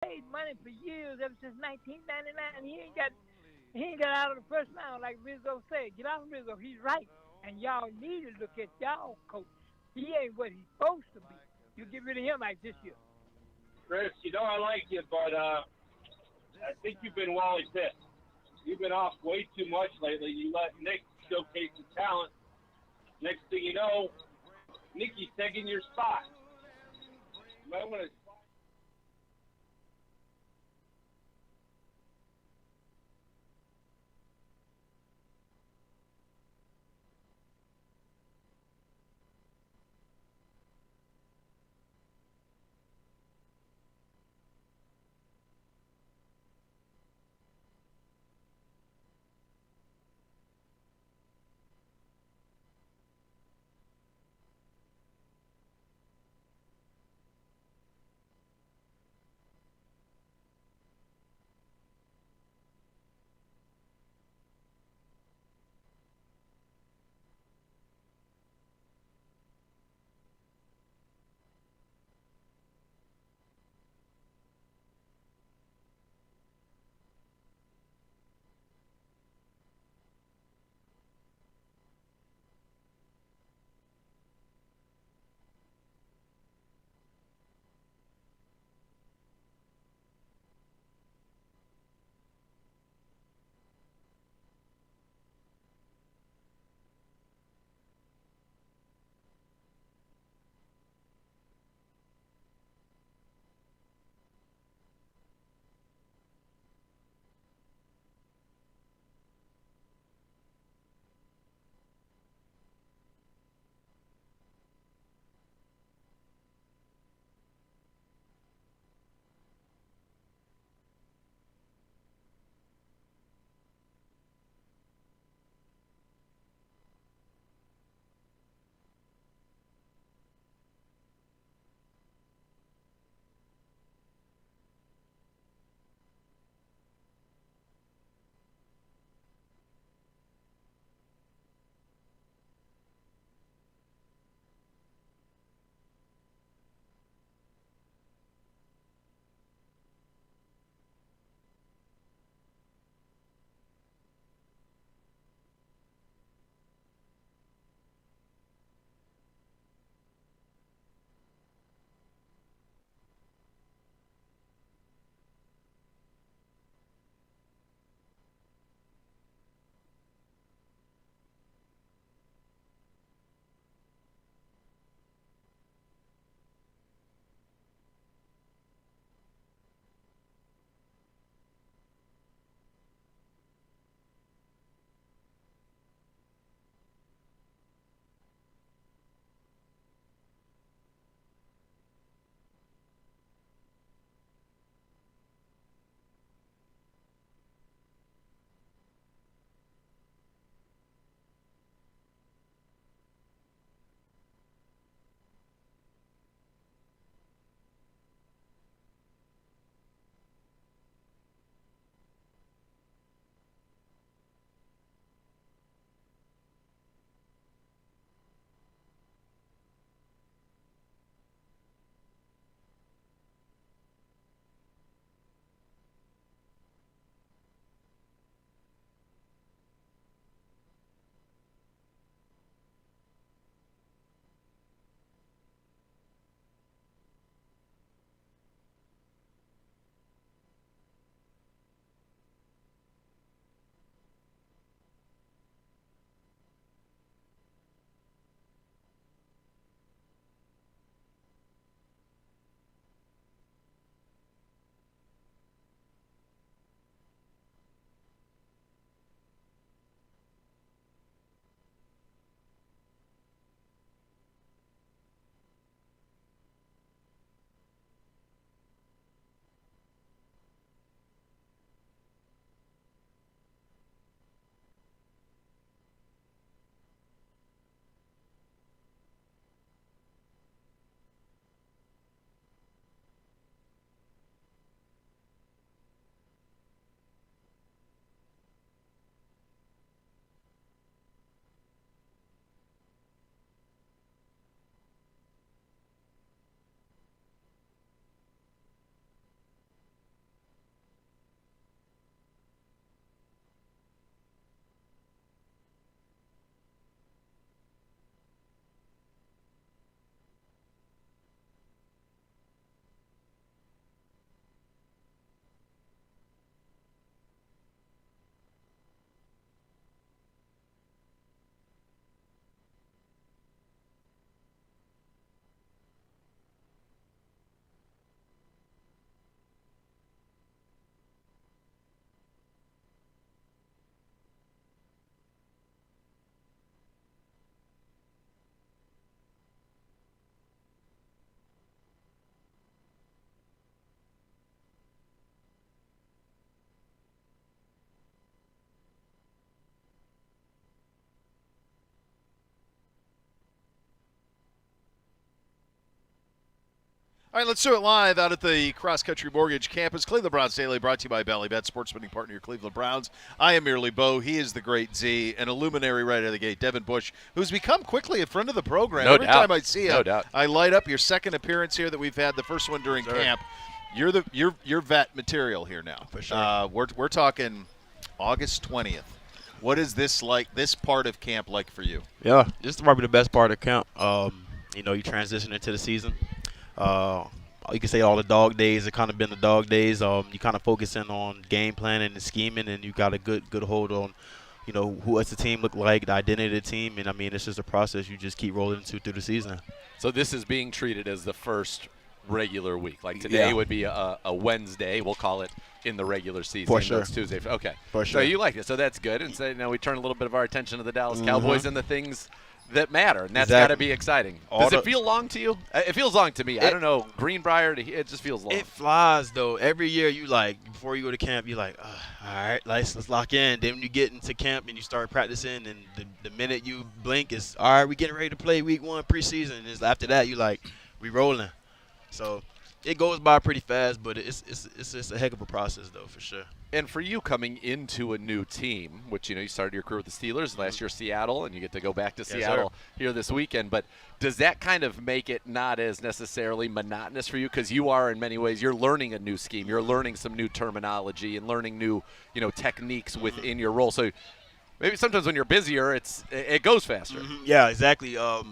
paid money for years, ever since 1999. He ain't got out of the first round like Rizzo said. Get out of Rizzo. He's right. And y'all need to look at y'all coach. He ain't what he's supposed to be. You get rid of him like this year. Chris, I like you, but I think you've been Wally Pitt. You've been off way too much lately. You let Nick showcase his talent. Next thing you know, Nicky's taking your spot. You might want to. All right, let's do it live out at the Cross Country Mortgage Campus. Cleveland Browns Daily, brought to you by Bally Bet, sports betting partner, your Cleveland Browns. I am merely Bo. He is the great Z, and a luminary right out of the gate, Devin Bush, who's become quickly a friend of the program. No Every doubt. time I see him, I light up. Your second appearance here that we've had, the first one during camp. You're vet material here now. For sure. We're talking August 20th. What is this part of camp like for you? Yeah, this is probably the best part of camp. You transition into the season. You can say all the dog days have kind of been the dog days. You kind of focusing on game planning and scheming, and you got a good hold on, what's the team look like, the identity of the team, and I mean it's just a process you just keep rolling through the season. So this is being treated as the first regular week. Like today would be a Wednesday, we'll call it, in the regular season. For sure. It's Tuesday. Okay. For sure. So you like it. So that's good. And so now we turn a little bit of our attention to the Dallas Cowboys and the things that matter, and that's got to be exciting. Does it feel long to you? It feels long to me. I don't know. Greenbrier, it just feels long. It flies, though. Every year you before you go to camp, you're like, all right, let's lock in. Then when you get into camp and you start practicing, and the minute you blink is, all right, we're getting ready to play week 1 preseason. And after that, you we rolling. So it goes by pretty fast, but it's a heck of a process, though, for sure. And for you coming into a new team, which, you started your career with the Steelers, last year Seattle, and you get to go back to Seattle here this weekend. But does that kind of make it not as necessarily monotonous for you? Because you are, in many ways, you're learning a new scheme. You're learning some new terminology and learning new, techniques within your role. So maybe sometimes when you're busier, it goes faster. Yeah, exactly. Yeah,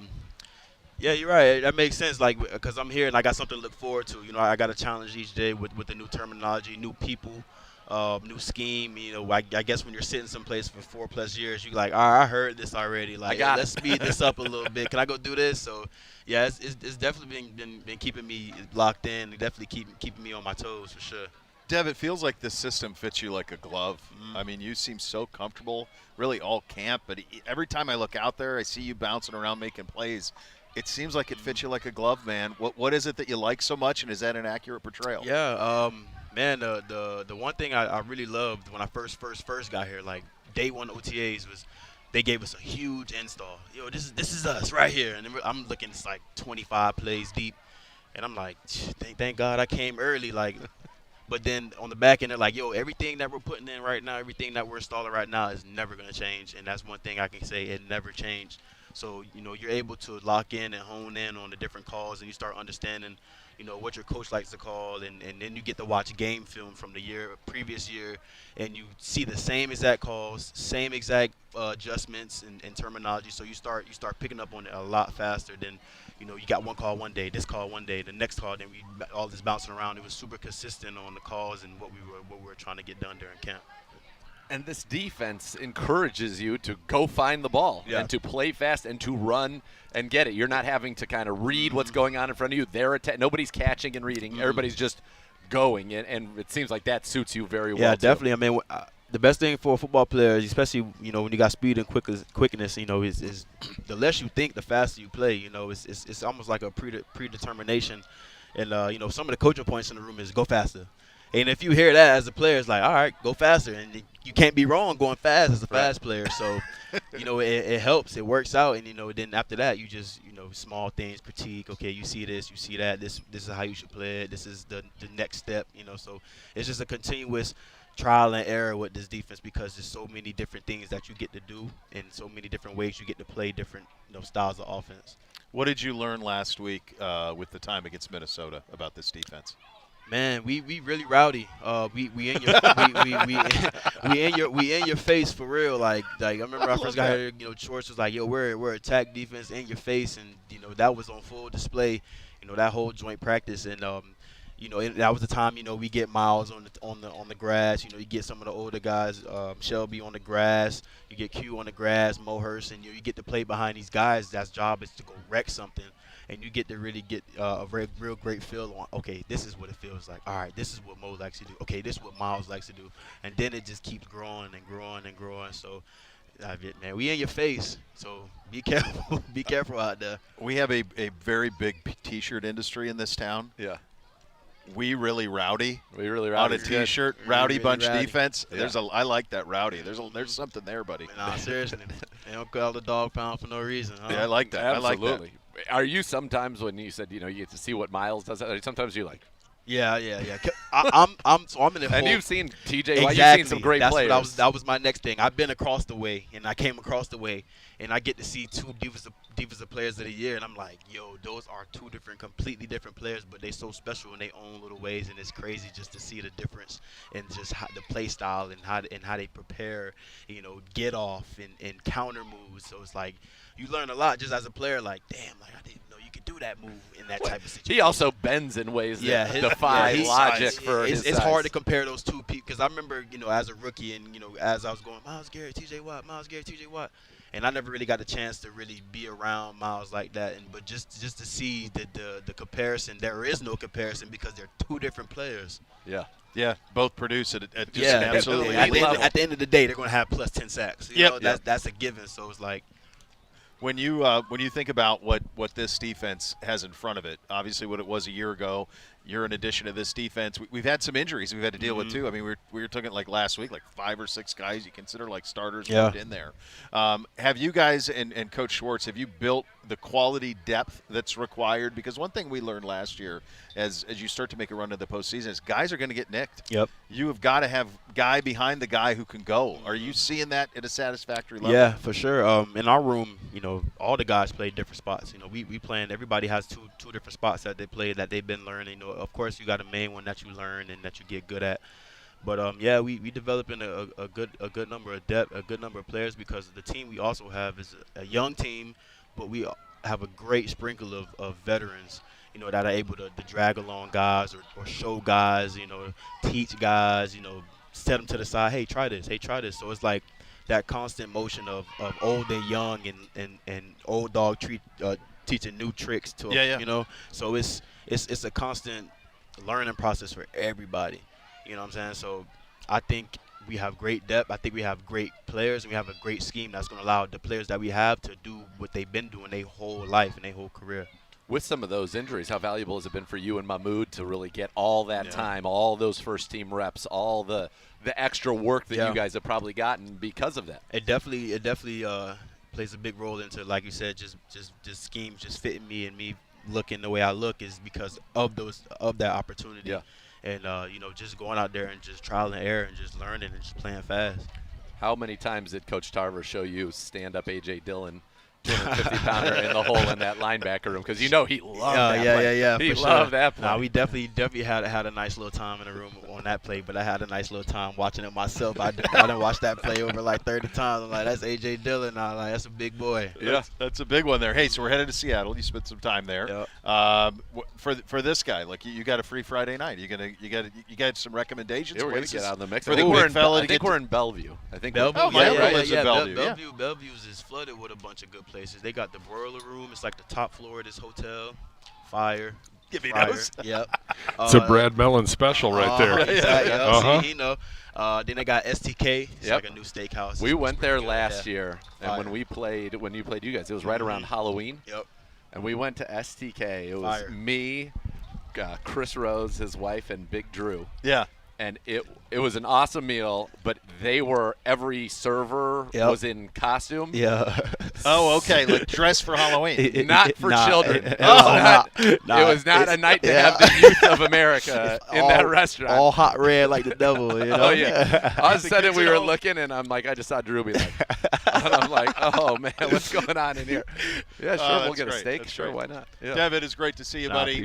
you're right. That makes sense. Because I'm here and I got something to look forward to. I got a challenge each day with the new terminology, new people. New scheme, I guess when you're sitting someplace for 4+ years, you're like, all right, I heard this already. Let's speed this up a little bit. Can I go do this? So, yeah, it's definitely been keeping me locked in. Definitely keeping me on my toes for sure. Dev, it feels like this system fits you like a glove. I mean, you seem so comfortable, really all camp. But every time I look out there, I see you bouncing around making plays. It seems like it fits you like a glove, man. What is it that you like so much, and is that an accurate portrayal? Yeah, man, the one thing I really loved when I first got here, day 1 OTAs, was they gave us a huge install. This is us right here, and I'm looking, it's 25 plays deep, and I'm like, thank God I came early, But then on the back end, they're like, everything that we're putting in right now, everything that we're installing right now is never gonna change, and that's one thing I can say, it never changed. So you're able to lock in and hone in on the different calls, and you start understanding what your coach likes to call, and then you get to watch game film from the previous year, and you see the same exact calls, same exact adjustments and terminology. So you start picking up on it a lot faster than, you got one call one day, this call one day, the next call, then all this bouncing around. It was super consistent on the calls and what we were trying to get done during camp. And this defense encourages you to go find the ball and to play fast and to run and get it. You're not having to kind of read what's going on in front of you. Nobody's catching and reading. Everybody's just going, and it seems like that suits you very well. Yeah, definitely. I mean, the best thing for a football player, especially when you got speed and quickness, is the less you think, the faster you play. It's almost like a predetermination. And some of the coaching points in the room is go faster. And if you hear that as a player, it's like, all right, go faster. And you can't be wrong going fast as a fast player. So, it helps. It works out. And, then after that, you just, small things, critique. Okay, you see this, you see that. This is how you should play it. This is the next step, So it's just a continuous trial and error with this defense, because there's so many different things that you get to do and so many different ways you get to play different styles of offense. What did you learn last week with the time against Minnesota about this defense? Man, we really rowdy. We in your we in your face for real. Like I remember I first got here. Schwartz was like, we're attack defense in your face, and that was on full display. That whole joint practice, and that was the time we get Miles on the grass. You get some of the older guys, Shelby on the grass. You get Q on the grass, Mohurst, and you get to play behind these guys. That's job is to go wreck something. And you get to really get a real great feel on, okay, this is what it feels like. All right, this is what Mo likes to do. Okay, this is what Miles likes to do. And then it just keeps growing and growing and growing. So, man, we in your face. So be careful. Be careful out there. We have a very big T-shirt industry in this town. Yeah. We really rowdy. We really rowdy. On a T-shirt, rowdy really bunch rowdy. Defense. Yeah. I like that rowdy. There's something there, buddy. Nah, seriously. They don't call the dog pound for no reason. Huh? Yeah, I like that. Absolutely. I like that. Are you sometimes when you said you get to see what Miles does? Sometimes you're like, Yeah. I'm in the and whole, you've seen TJ Watt. exactly. You've seen some great That's players. What that was my next thing. I've been across the way, and I came across the way, and I get to see two defensive players of the year, and I'm like, yo, those are two completely different players, but they so special in their own little ways, and it's crazy just to see the difference in just the play style and how they prepare, get off and counter moves. So it's like you learn a lot just as a player. Like, damn, like I didn't know you could do that move in that type of situation. He also bends in ways that defy logic for his It's size. hard to compare those two people because I remember, as a rookie and, as I was going, Myles Garrett, TJ Watt, TJ Watt. And I never really got the chance to really be around Myles like that. But just to see the comparison, there is no comparison because they're two different players. Yeah, both produce at just an absolutely at elite level. at the end of the day, they're going to have plus 10 sacks. That's a given. So it's like, When you think about what this defense has in front of it, obviously what it was a year ago, you're an addition to this defense. We've had some injuries we've had to deal with too. I mean, we were talking like last week, like 5 or 6 guys you consider like starters moved in there. Have you guys and Coach Schwartz, have you built the quality depth that's required? Because one thing we learned last year, as you start to make a run to the postseason, is guys are going to get nicked. Yep. You have got to have guy behind the guy who can go. Are you seeing that at a satisfactory level? Yeah, for sure. In our room, all the guys play different spots. We playing. Everybody has two different spots that they play that they've been learning. Of course, you got a main one that you learn and that you get good at. But we developing a good number of depth, a good number of players because the team we also have is a young team, but we have a great sprinkle of veterans. That are able to drag along guys or show guys. Teach guys. Set them to the side. Hey, try this. Hey, try this. So it's like that constant motion of old and young and old dog teaching new tricks to them, So it's a constant learning process for everybody. You know what I'm saying? So I think we have great depth. I think we have great players, and we have a great scheme that's going to allow the players that we have to do what they've been doing their whole life and their whole career. With some of those injuries, how valuable has it been for you and Mahmoud to really get all that time, all those first-team reps, all the extra work that you guys have probably gotten because of that? It definitely plays a big role into, like you said, just schemes just fitting me and me looking the way I look is because of that opportunity. Yeah. And just going out there and just trial and error and just learning and just playing fast. How many times did Coach Tarver show you stand-up A.J. Dillon, 250-pounder in the hole in that linebacker room? Because he loved that play. Yeah, he for loved sure. that play. We definitely had a nice little time in the room on that play, but I had a nice little time watching it myself. I didn't watch that play over like 30 times. I'm like, that's A.J. Dillon. I'm like, that's a big boy. Yeah, that's a big one there. Hey, so we're headed to Seattle. You spent some time there. Yep. For this guy, like you got a free Friday night. You got some recommendations. Yeah, we're gonna get out of the mix. I think we're in Bellevue. I think Bellevue. Bellevue. Bellevue's is flooded with a bunch of good places. They got the broiler room. It's like the top floor of this hotel. Fire. Give me those. Yep. It's a Brad Mellon special right there. Exactly. Then they got STK. It's like a new steakhouse. We went there last year, and when you played you guys, it was right around Halloween. Yep. And we went to STK. It was me, Chris Rose, his wife, and Big Drew. Yeah. And it was an awesome meal, but every server was in costume. Yeah. Oh, okay, like dressed for Halloween. Not for children. It was not a night to have the youth of America in that restaurant. All hot red like the devil. Oh, yeah. All of a sudden we were looking, and I'm like, I just saw Drew be like, and I'm like, oh, man, what's going on in here? Yeah, sure, we'll get a steak. That's sure, great. why not? Yeah. Devin, it's great to see you, buddy.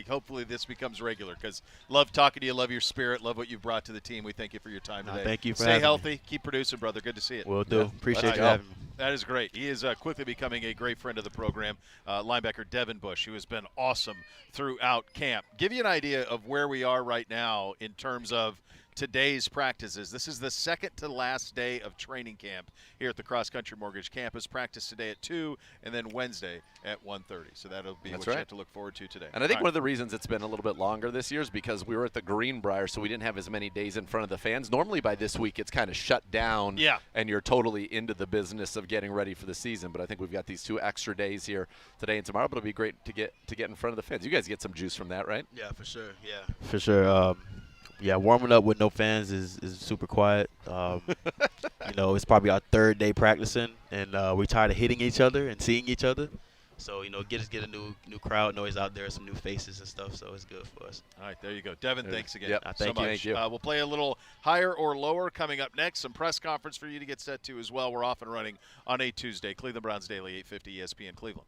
Hopefully this becomes regular because love talking to you, love your spirit, love what you've brought to the team. We thank you for your time today. Thank you for Stay having healthy. me. Keep producing, brother. Good to see you. Will do. Appreciate you having me. That is great. He is quickly becoming a great friend of the program, linebacker Devin Bush, who has been awesome throughout camp. Give you an idea of where we are right now in terms of today's practices. This is the second to last day of training camp here at the Cross Country Mortgage Campus. Practice today at 2 and then Wednesday at 1:30. So that'll be what you have to look forward to today. And I think one of the reasons it's been a little bit longer this year is because we were at the Greenbrier, so we didn't have as many days in front of the fans. Normally by this week it's kind of shut down and you're totally into the business of getting ready for the season. But I think we've got these 2 extra days here today and tomorrow, but it'll be great to get in front of the fans. You guys get some juice from that, right? Yeah, for sure. Yeah. For sure. Warming up with no fans is super quiet. It's probably our 3rd day practicing, and we're tired of hitting each other and seeing each other. So, get a new crowd noise out there, some new faces and stuff. So it's good for us. All right, there you go. Devin, thanks again Yep. so Thank you. much. Thank you. We'll play a little higher or lower coming up next. Some press conference for you to get set to as well. We're off and running on a Tuesday. Cleveland Browns Daily, 850 ESPN Cleveland.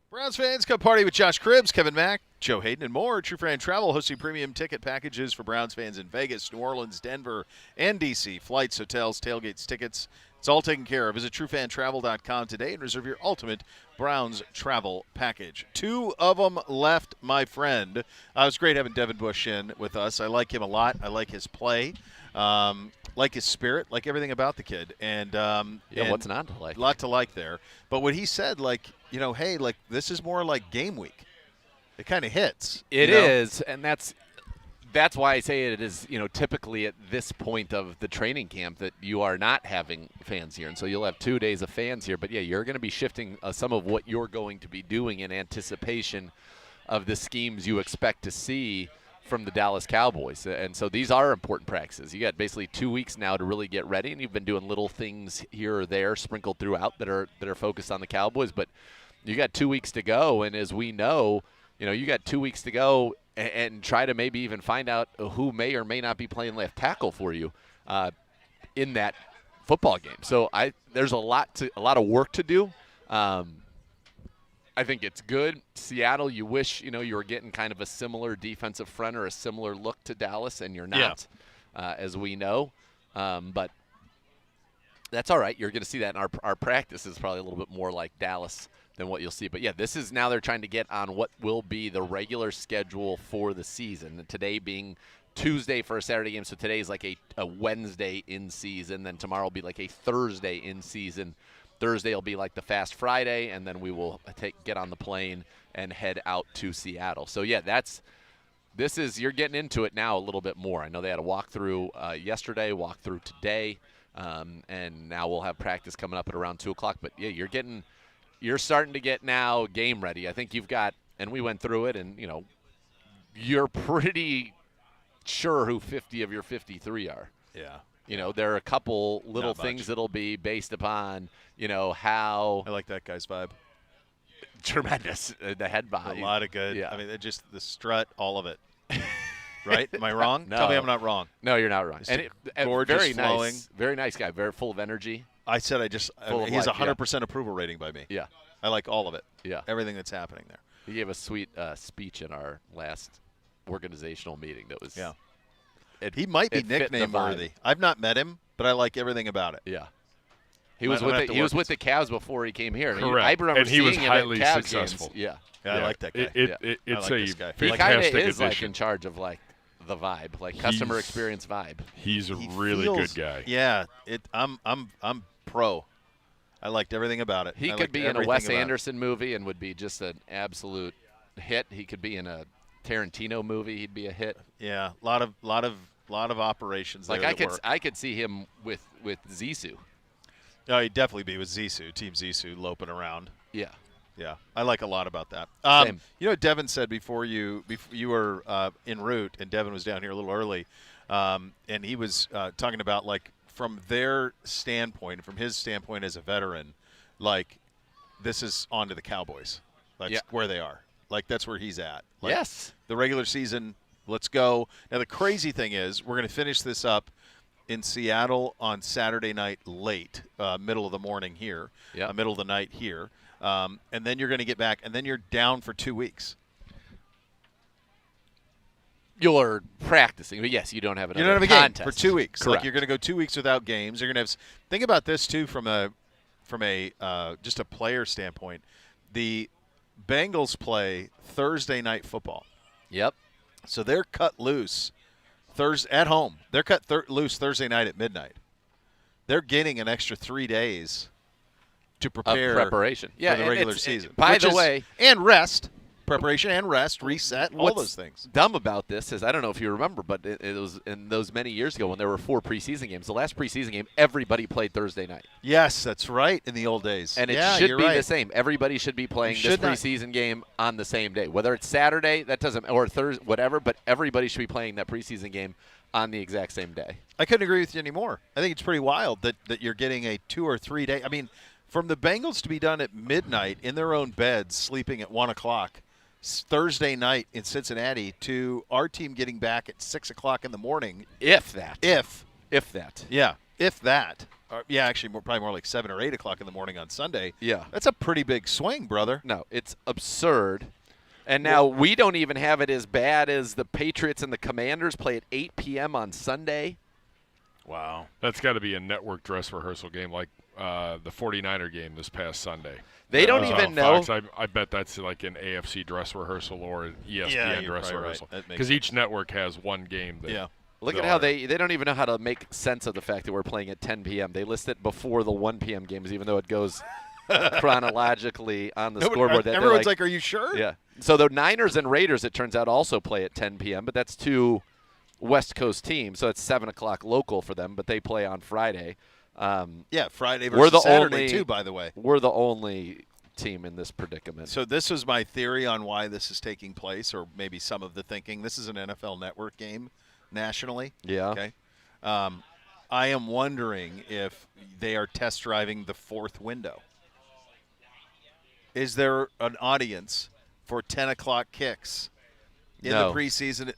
Browns fans, come party with Josh Cribbs, Kevin Mack, Joe Hayden, and more. True Fan Travel hosting premium ticket packages for Browns fans in Vegas, New Orleans, Denver, and D.C. Flights, hotels, tailgates, tickets. It's all taken care of. Visit TrueFanTravel.com today and reserve your ultimate Browns travel package. 2 of them left, my friend. It was great having Devin Bush in with us. I like him a lot. I like his play. Like his spirit, like everything about the kid. And what's not to like? A lot to like there. But what he said, hey, this is more like game week. It kind of hits. It is, and that's why I say it is, typically at this point of the training camp that you are not having fans here. And so you'll have 2 days of fans here. But, yeah, you're going to be shifting some of what you're going to be doing in anticipation of the schemes you expect to see from the Dallas Cowboys. And so these are important practices. You got basically 2 weeks now to really get ready, and you've been doing little things here or there sprinkled throughout that are focused on the Cowboys. But you got 2 weeks to go, and as we know, you got 2 weeks to go and try to maybe even find out who may or may not be playing left tackle for you in that football game. So there's a lot of work to do. I think it's good. Seattle, you wish you were getting kind of a similar defensive front or a similar look to Dallas, and you're not, as we know. But that's all right. You're going to see that in our practice is probably a little bit more like Dallas than what you'll see. But, yeah, this is now they're trying to get on what will be the regular schedule for the season, today being Tuesday for a Saturday game. So today is like a Wednesday in season. Then tomorrow will be like a Thursday in season. Thursday will be like the Fast Friday, and then we will get on the plane and head out to Seattle. So, yeah, you're getting into it now a little bit more. I know they had a walkthrough yesterday, walkthrough today, and now we'll have practice coming up at around 2 o'clock. But, yeah, you're starting to get now game ready. I think you've got – and we went through it, and, you're pretty sure who 50 of your 53 are. Yeah. There are a couple little things that'll be based upon, how – I like that guy's vibe. Tremendous. The head vibe. A lot of good. Yeah. I mean, just the strut, all of it. Right? Am I wrong? No. Tell me I'm not wrong. No, you're not wrong. Just And gorgeous, very flowing. nice. Very nice guy. Very full of energy. I said he has a 100% approval rating by me. Yeah. I like all of it. Yeah. Everything that's happening there. He gave a sweet speech in our last organizational meeting that was He might be it fit the nickname worthy. I've not met him, but I like everything about it. Yeah. He was with the Cavs before he came here. Correct. I remember and he was seeing him highly at Cavs successful. games. Yeah. I like that guy. It's like this guy. a He kind fantastic of is addition. like in charge of like the vibe, like customer experience vibe. He's a He really feels- good guy. Yeah. I'm pro. I liked everything about it. He I could liked be in a everything Wes about it. Anderson movie and would be just an absolute hit. He could be in a Tarantino movie. He'd be a hit. Yeah. A lot of operations Like there that work. I could see him with Zissou. No, he'd definitely be with Zissou, Team Zissou, loping around. Yeah. Yeah, I like a lot about that. Same. You know what Devin said before you were en route, and Devin was down here a little early, and he was talking about, like, from their standpoint, from his standpoint as a veteran, like, this is on to the Cowboys. That's where they are. Like, that's where he's at. Like, Yes. The regular season, let's go. Now, the crazy thing is we're going to finish this up in Seattle on Saturday night late, middle of the morning here, middle of the night here. And then you're going to get back, and then you're down for 2 weeks. You're practicing, but yes, you don't have You don't have a game for 2 weeks. Correct. Like, you're going to go 2 weeks without games. You're going to have. Think about this too from a just a player standpoint. The Bengals play Thursday night football. Yep. So they're cut loose at home. They're cut loose Thursday night at midnight. They're getting an extra 3 days to prepare preparation. for the regular season. By the way, and rest, preparation and rest, reset, all those things. Dumb about this is I don't know if you remember, but it was in those many years ago when there were 4 preseason games. The last preseason game, everybody played Thursday night. Yes, that's right. In the old days, and it should be the same. Everybody should be playing this preseason game on the same day, whether it's Saturday, that doesn't, or Thursday, whatever. But everybody should be playing that preseason game on the exact same day. I couldn't agree with you anymore. I think it's pretty wild that you're getting a 2 or 3 day. I mean, from the Bengals to be done at midnight in their own beds, sleeping at 1 o'clock Thursday night in Cincinnati, to our team getting back at 6 o'clock in the morning. If that. Yeah, if that. Actually, probably more like 7 or 8 o'clock in the morning on Sunday. Yeah. That's a pretty big swing, brother. No, it's absurd. And now we don't even have it as bad as the Patriots and the Commanders play at 8 p.m. on Sunday. Wow. That's got to be a network dress rehearsal game like the 49er game this past Sunday. They don't even know. Fox, I bet that's like an AFC dress rehearsal or an ESPN dress rehearsal. Because each network has one game. Look at how they don't even know how to make sense of the fact that we're playing at 10 p.m. They list it before the 1 p.m. games, even though it goes chronologically on the scoreboard. Everyone's like, are you sure? Yeah. So the Niners and Raiders, it turns out, also play at 10 p.m., but that's 2 West Coast teams, so it's 7 o'clock local for them, but they play on Friday. Friday versus Saturday, too, by the way. We're the only team in this predicament. So this is my theory on why this is taking place, or maybe some of the thinking. This is an NFL Network game nationally. Yeah. Okay. I am wondering if they are test driving the 4th window. Is there an audience for 10 o'clock kicks in the preseason.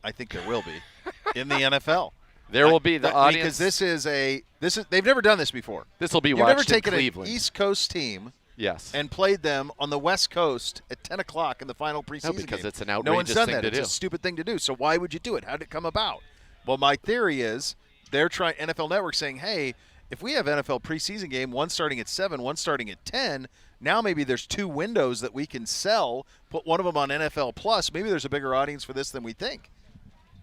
I think there will be in the NFL. There will be the audience because they've never done this before. This will be You've watched never taken in Cleveland. an East Coast team. Yes. And played them on the West Coast at 10 o'clock in the final preseason game. Because it's an outrageous no one's done thing that. to It's do. a stupid thing to do. So why would you do it? How did it come about? Well, my theory is they're trying NFL Network saying, hey, if we have NFL preseason game, one starting at 7, one starting at 10, now maybe there's 2 windows that we can sell, put one of them on NFL Plus. Maybe there's a bigger audience for this than we think.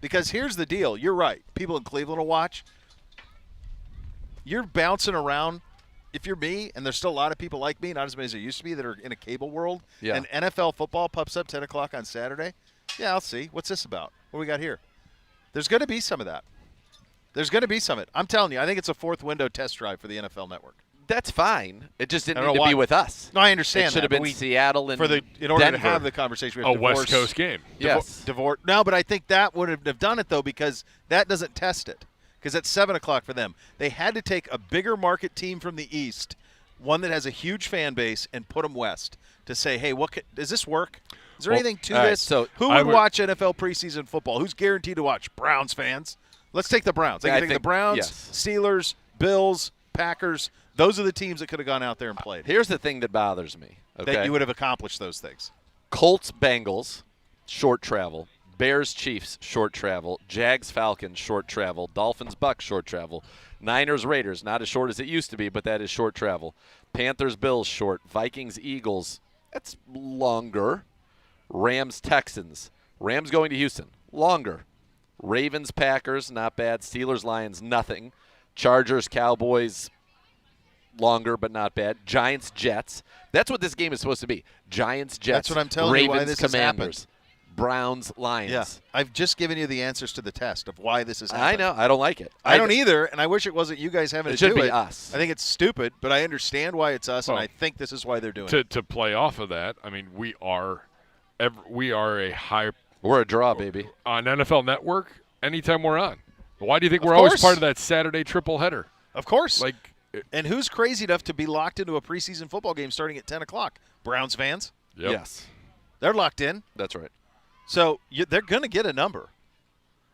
Because here's the deal. You're right. People in Cleveland will watch. You're bouncing around. If you're me, and there's still a lot of people like me, not as many as there used to be, that are in a cable world, and NFL football pops up 10 o'clock on Saturday, I'll see. What's this about? What do we got here? There's going to be some of that. There's going to be some of it. I'm telling you, I think it's a 4th window test drive for the NFL Network. That's fine. It just didn't need to be with us. No, I understand. It should have been Seattle and in order Denver. to have the conversation, we have a West Coast game. Yes. No, but I think that would have done it, though, because that doesn't test it. Because it's 7 o'clock for them. They had to take a bigger market team from the East, one that has a huge fan base, and put them West to say, hey, does this work? Is there anything to this? So who would watch NFL preseason football? Who's guaranteed to watch? Browns fans. Let's take the Browns. They can take the Browns, Steelers, Bills, Packers. Those are the teams that could have gone out there and played. Here's the thing that bothers me. Okay? That you would have accomplished those things. Colts, Bengals, short travel. Bears, Chiefs, short travel. Jags, Falcons, short travel. Dolphins, Bucks, short travel. Niners, Raiders, not as short as it used to be, but that is short travel. Panthers, Bills, short. Vikings, Eagles, that's longer. Rams, Texans. Rams going to Houston, longer. Ravens, Packers, not bad. Steelers, Lions, nothing. Chargers, Cowboys, longer but not bad. Giants, Jets. That's what this game is supposed to be. Giants, Jets. That's what I'm telling Ravens, you why this Commanders. has happened. Browns, Lions. Yeah, I've just given you the answers to the test of why this is happening. I know. I don't like it. I don't either, and I wish it wasn't you guys having to do it. It should be us. I think it's stupid, but I understand why it's us, and I think this is why they're doing it. To play off of that, I mean, we're a draw, baby. On NFL Network anytime we're on. Why do you think we're always part of that Saturday triple header? Of course. And who's crazy enough to be locked into a preseason football game starting at 10 o'clock? Browns fans? Yep. Yes. They're locked in. That's right. So they're going to get a number.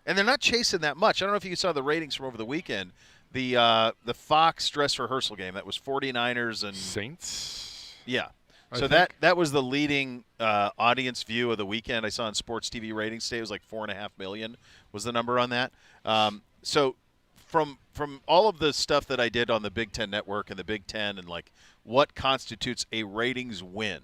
And they're not chasing that much. I don't know if you saw the ratings from over the weekend. The Fox dress rehearsal game, that was 49ers and Saints? Yeah. So that was the leading audience view of the weekend. I saw on Sports TV ratings today. It was like 4.5 million was the number on that. So from all of the stuff that I did on the Big Ten Network and the Big Ten and like what constitutes a ratings win,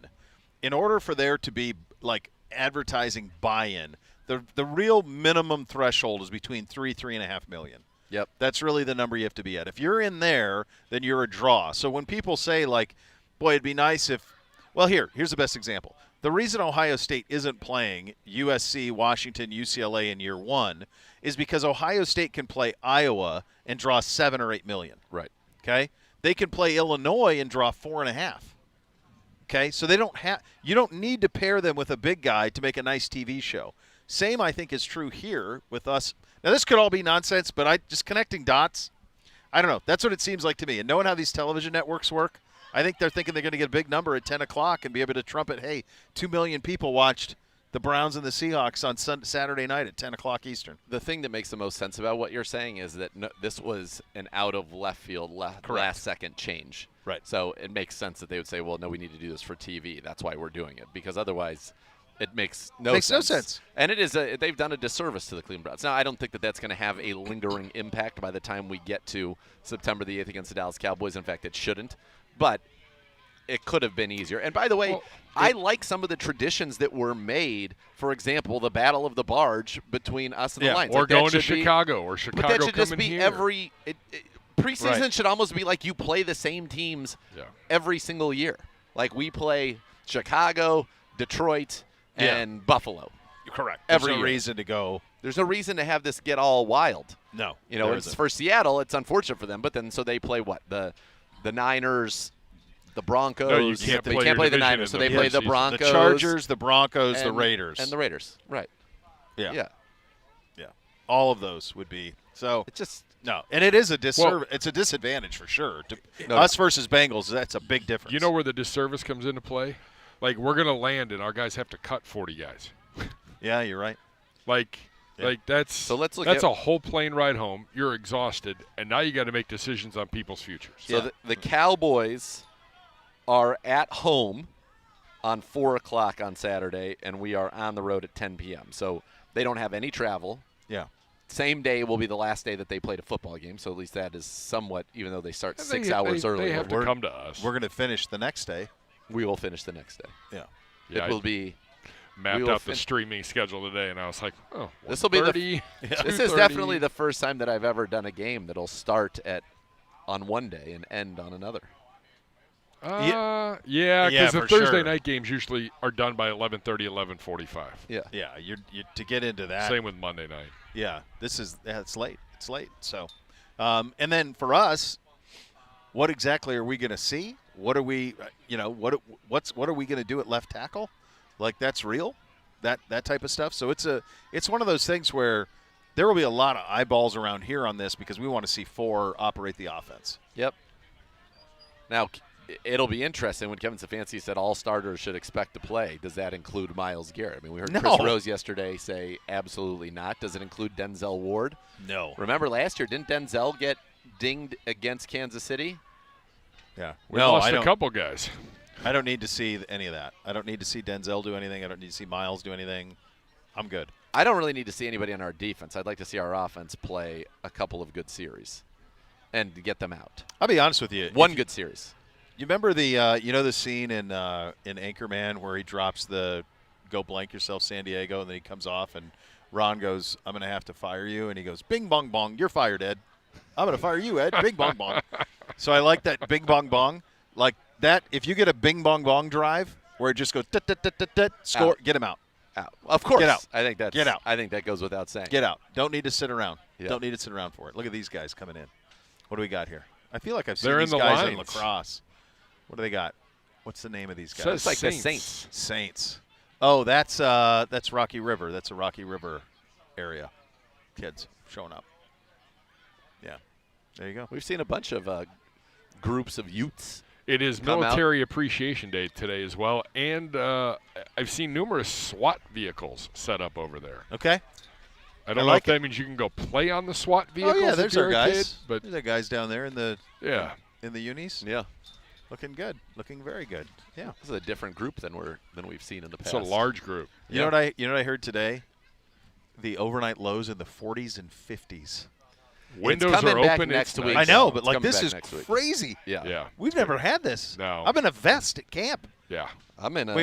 in order for there to be like advertising buy-in, the real minimum threshold is between 3.5 million. Yep. That's really the number you have to be at. If you're in there, then you're a draw. So when people say like, boy, it'd be nice if – well, here's the best example. The reason Ohio State isn't playing USC, Washington, UCLA in year one is because Ohio State can play Iowa and draw 7 or 8 million. Right. Okay? They can play Illinois and draw 4.5. Okay? So they don't have – you don't need to pair them with a big guy to make a nice TV show. Same, I think, is true here with us. Now, this could all be nonsense, but just connecting dots, I don't know. That's what it seems like to me. And knowing how these television networks work, I think they're thinking they're going to get a big number at 10 o'clock and be able to trumpet, hey, 2 million people watched the Browns and the Seahawks on Saturday night at 10 o'clock Eastern. The thing that makes the most sense about what you're saying is that this was an out-of-left-field, last-second change. Right. So it makes sense that they would say, well, no, we need to do this for TV. That's why we're doing it. Because otherwise – it makes no sense. And it is they've done a disservice to the Cleveland Browns. Now, I don't think that that's going to have a lingering impact by the time we get to September the 8th against the Dallas Cowboys. In fact, it shouldn't. But it could have been easier. And by the way, I like some of the traditions that were made. For example, the Battle of the Barge between us and the Lions. Or going to Chicago or Chicago coming here. But that should just be every preseason should almost be like you play the same teams every single year. Like we play Chicago, Detroit, and Buffalo. Correct. There's no reason to go. There's no reason to have this get all wild. No. You know, it's for Seattle, it's unfortunate for them, but then so they play what? The Niners, the Broncos. No, you can't play the Niners, so they play the Broncos. The Chargers, the Broncos, the Raiders. And the Raiders. Right. Yeah. All of those would be. So it just no. And it is a disservice. It's a disadvantage for sure. Us versus Bengals, that's a big difference. You know where the disservice comes into play? Like, we're going to land, and our guys have to cut 40 guys. Yeah, you're right. Like that's So let's look that's at a whole plane ride home. You're exhausted, and now you got to make decisions on people's futures. So the Cowboys are at home on 4 o'clock on Saturday, and we are on the road at 10 p.m. So they don't have any travel. Yeah. Same day will be the last day that they played a football game, so at least that is somewhat, even though they start And 6 hours early. They have to come to us. We're going to finish the next day. We will finish the next day. Yeah. It will be. Mapped out the streaming schedule today, and I was like, oh, this will be this is definitely the first time that I've ever done a game that'll start on one day and end on another. Yeah, because the Thursday sure. night games usually are done by 11:30, 11:45. Yeah. Yeah, you to get into that. Same with Monday night. Yeah, it's late. It's late. So, and then for us, what exactly are we going to see? What are we, what are we going to do at left tackle? Like that's real, that type of stuff. So it's one of those things where there will be a lot of eyeballs around here on this because we want to see 4 operate the offense. Yep. Now, it'll be interesting when Kevin Stefanski said all starters should expect to play. Does that include Myles Garrett? I mean, we heard Chris Rose yesterday say absolutely not. Does it include Denzel Ward? No. Remember last year, didn't Denzel get dinged against Kansas City? Yeah. We lost a couple guys. I don't need to see any of that. I don't need to see Denzel do anything. I don't need to see Myles do anything. I'm good. I don't really need to see anybody on our defense. I'd like to see our offense play a couple of good series and get them out. I'll be honest with you. One good series. You remember the scene in Anchorman where he drops the "Go blank yourself, San Diego," and then he comes off and Ron goes, "I'm going to have to fire you," and he goes, "Bing bong bong, you're fired, Ed. I'm going to fire you, Ed. Bing bong bong." So I like that bing bong bong, like that. If you get a bing bong bong drive where it just goes score, out. Get him out. Out. Of course. Get out. I think that's. Get out. I think that goes without saying. Get out. Don't need to sit around. Yeah. Don't need to sit around for it. Look at these guys coming in. What do we got here? I feel like I've seen They're these in the guys in lines. lacrosse. What do they got? What's the name of these guys? Says It's like the Saints. Saints. Oh, that's Rocky River. That's a Rocky River area. Kids showing up. Yeah. There you go. We've seen a bunch of groups of youths. It is come Military Appreciation Day today as well, and I've seen numerous SWAT vehicles set up over there. Okay. I don't know if that means you can go play on the SWAT vehicles. Oh yeah, if there's you're our a guys. kid, but there's our guys down there in the unis. Yeah. Looking good. Looking very good. Yeah. This is a different group than we've seen in the past. it's a large group. You know what I heard today? The overnight lows in the 40s and 50s. Windows coming are back open next it's week. nice. I know, It's but like coming this back is next week. crazy. Yeah. Yeah. We've never had this. No. I'm in a vest at camp. Yeah.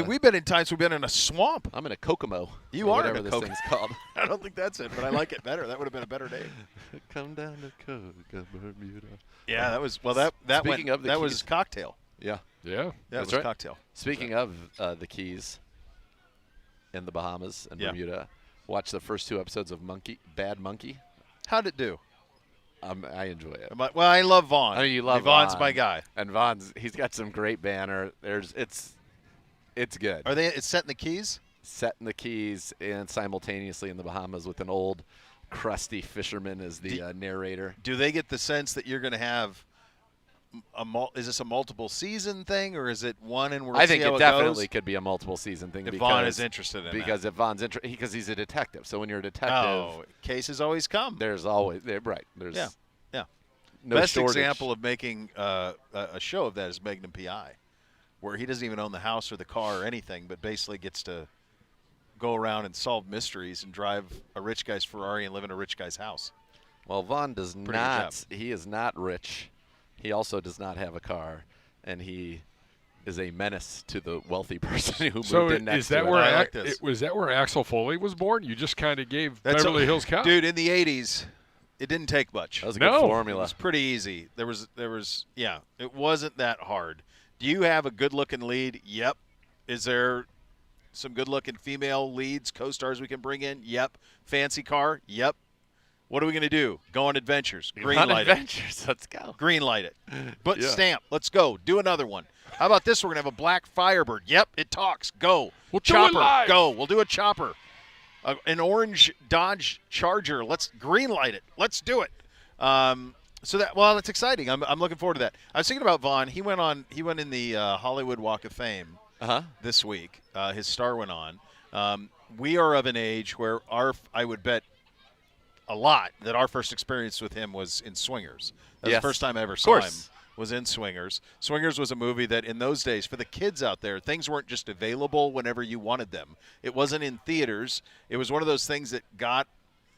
We've been in times we've been in a swamp. I'm in a Kokomo. You or are in whatever a this Kokomo. thing's called. I don't think that's it, but I like it better. That would have been a better day. Come down to Kokomo, Bermuda. Yeah, that was that Speaking went, of the that Keys. was cocktail. Yeah. Yeah. That That's was right. cocktail. Speaking of the Keys in the Bahamas and Bermuda, watch the first 2 episodes of Bad Monkey. How'd it do? I enjoy it. Well, I love Vaughn. I mean, you love Vaughn's Vaughn. my guy. And he's got some great banner. It's good. It's set in the Keys? Set in the Keys and simultaneously in the Bahamas with an old crusty fisherman as the narrator. Do they get the sense that you're going to have is this a multiple season thing, or is it one and we're I think see how it it definitely goes? could be a multiple season thing. If because Vaughn is interested in because that. if Vaughn's because he's a detective. So when you're a detective, cases always come. there's always right. There's Yeah. no Best shortage. example of making a show of that is Magnum P.I., where he doesn't even own the house or the car or anything, but basically gets to go around and solve mysteries and drive a rich guy's Ferrari and live in a rich guy's house. Well, Vaughn does Pretty good not. job. He is not rich. He also does not have a car, and he is a menace to the wealthy person who moved in next is that to him. where I like this. was that where Axel Foley was born? You just kind of gave That's Beverly Hills Cop. Dude, in the 80s, it didn't take much. That was a No. good It formula. was pretty easy. There was it wasn't that hard. Do you have a good-looking lead? Yep. Is there some good-looking female leads, co-stars we can bring in? Yep. Fancy car? Yep. What are we going to do? Go on adventures. Green On light it. adventures. Let's go. Green light it. But Yeah. stamp. Let's go. Do another one. How about this? We're going to have a black Firebird. Yep, it talks. Go. We'll do it chopper. live. Go. We'll do a chopper. An orange Dodge Charger. Let's green light it. Let's do it. That's exciting. I'm looking forward to that. I was thinking about Vaughn. He went in the Hollywood Walk of Fame this week. His star went on. we are of an age where I would bet a lot that our first experience with him was in Swingers. That was the first time I ever saw him. Was in Swingers. Swingers was a movie that in those days, for the kids out there, things weren't just available whenever you wanted them. It wasn't in theaters. It was one of those things that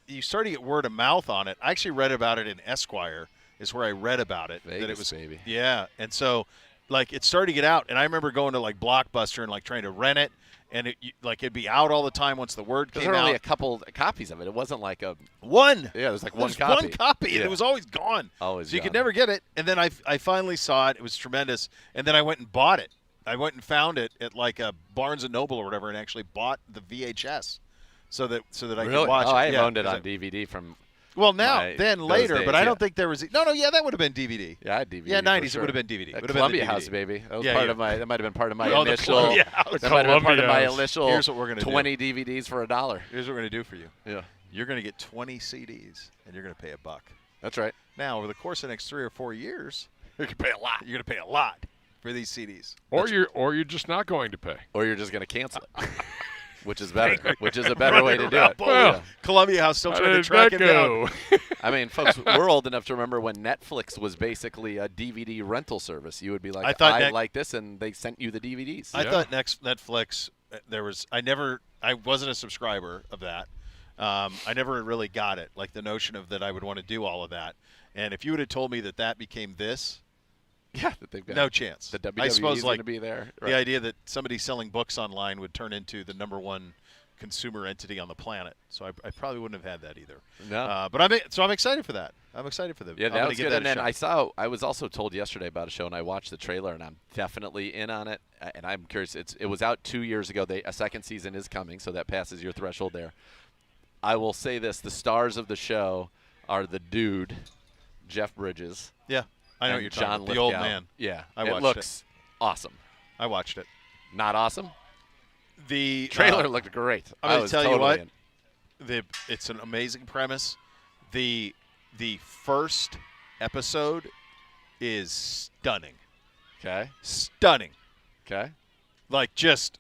you started to get word of mouth on it. I actually read about it in Esquire is where I read about it. Vegas, that it was, baby. Yeah, and so it started to get out, and I remember going to Blockbuster and trying to rent it. And it'd be out all the time once the word came out. There were only a couple copies of it. It wasn't like a one. Yeah, it was like one copy. One copy, yeah. and it was always gone. Always. So you could never get it. And then I finally saw it. It was tremendous. And then I went and bought it. I went and found it at a Barnes and Noble or whatever, and actually bought the VHS so that I could watch it. I owned it on DVD from. Well, later, days, but I don't think there was. That would have been DVD. Yeah, I had DVD. Yeah, 90s sure. it would have been DVD. At Columbia House, baby. That was part of my. That might have been part of my initial. That might have been part of my initial. Here's what we're gonna 20 DVDs for $1. Here's what we're gonna do for you. Yeah. You're gonna get 20 CDs, and you're gonna pay $1. That's right. Now, over the course of the next 3 or 4 years, you're gonna pay a lot. You're gonna pay a lot for these CDs. Or you're just not going to pay. Or you're just gonna cancel it. Which is better. Which is a better way to do it. Well, Columbia House still trying to track him down. I mean, folks, we're old enough to remember when Netflix was basically a DVD rental service. You would be like, I like this, and they sent you the DVDs. I thought Netflix, I wasn't a subscriber of that. I never really got it, the notion of that I would want to do all of that. And if you would have told me that became this, that they've got no chance. The WWE I suppose is going to be there. Right. The idea that somebody selling books online would turn into the #1 consumer entity on the planet. So I probably wouldn't have had that either. No. But I'm excited for that. I'm excited for the. Yeah, that was good. And then shot. I was also told yesterday about a show, and I watched the trailer, and I'm definitely in on it. And I'm curious. It was out 2 years ago. A second season is coming, so that passes your threshold there. I will say this: the stars of the show are the dude, Jeff Bridges. Yeah. I know what you're talking John about. Lithgow. The old man. Yeah. It looks awesome. I watched it. Not awesome? The trailer looked great. I'm going to tell totally you what. It's an amazing premise. The first episode is stunning. Okay. Stunning. Okay. Just.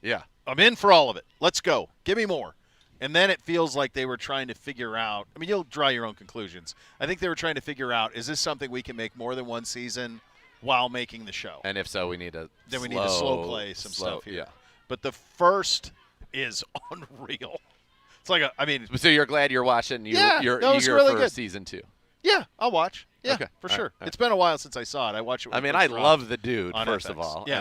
Yeah. I'm in for all of it. Let's go. Give me more. And then it feels like they were trying to figure out. I mean, you'll draw your own conclusions. I think they were trying to figure out: is this something we can make more than one season while making the show? And if so, we need to slow play some stuff here. Yeah. But the first is unreal. It's So you're glad you're watching. You're eager really for good. season 2. Yeah, I'll watch. Yeah, okay. for sure. Right. It's been a while since I saw it. I watch it. I love the dude first of all, yeah.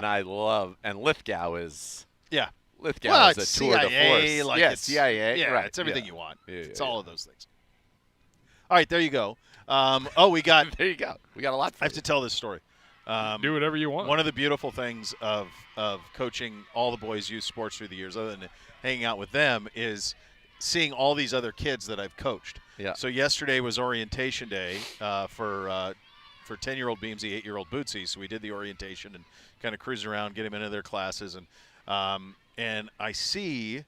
and Lithgow is. Yeah. Lithgow is a it's tour de CIA, force. CIA. Yeah, right. it's everything you want. Yeah, it's all of those things. All right, there you go. We got. There you go. We got a lot. I have to tell this story. Do whatever you want. One of the beautiful things of coaching all the boys' youth sports through the years, other than hanging out with them, is seeing all these other kids that I've coached. Yeah. So yesterday was orientation day for 10-year-old Beamsy, 8-year-old Bootsy. So we did the orientation and kind of cruise around, get him into their classes, and I see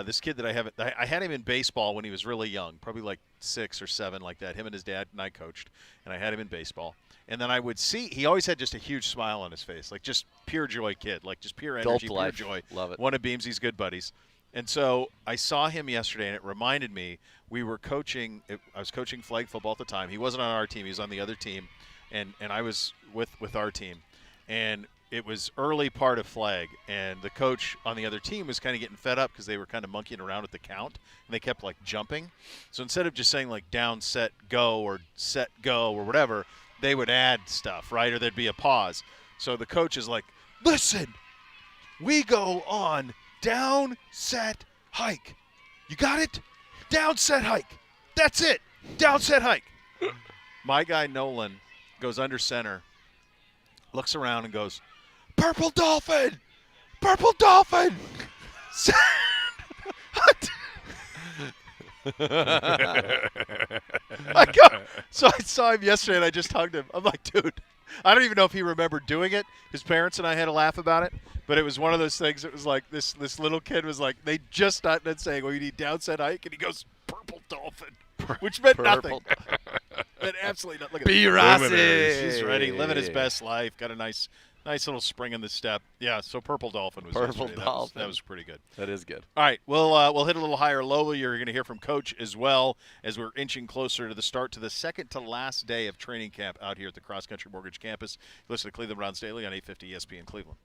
this kid that I had him in baseball when he was really young, probably 6 or 7, like that. Him and his dad and I coached, and I had him in baseball. And then I would see he always had just a huge smile on his face, just pure joy kid, just pure energy, pure joy. Love it. One of Beamsy's good buddies. And so I saw him yesterday, and it reminded me we were coaching. I was coaching flag football at the time. He wasn't on our team; he was on the other team, and I was with our team. And it was early part of flag, and the coach on the other team was kind of getting fed up because they were kind of monkeying around with the count, and they kept jumping. So instead of just saying down, set, go, or set, go, or whatever, they would add stuff, right? Or there'd be a pause. So the coach is like, "Listen, we go on down, set, hike. You got it? Down, set, hike. That's it. Down, set, hike." My guy Nolan goes under center, looks around and goes, "Purple dolphin! Purple dolphin!" So I saw him yesterday, and I just hugged him. I'm like, dude, I don't even know if he remembered doing it. His parents and I had a laugh about it, but it was one of those things. It was this little kid was they just got done saying, "Well, you need downset hike," and he goes, "Purple dolphin," which meant nothing. Meant absolutely nothing. Look at B. Rossi. He's ready, living his best life. Got a nice Nice little spring in the step. Yeah, so Purple Dolphin was Purple yesterday. Dolphin. That was pretty good. That is good. All right, we'll hit a little higher low. You're going to hear from Coach as well as we're inching closer to the start to the second to last day of training camp out here at the Cross Country Mortgage Campus. You listen to Cleveland Browns Daily on 850 ESPN Cleveland.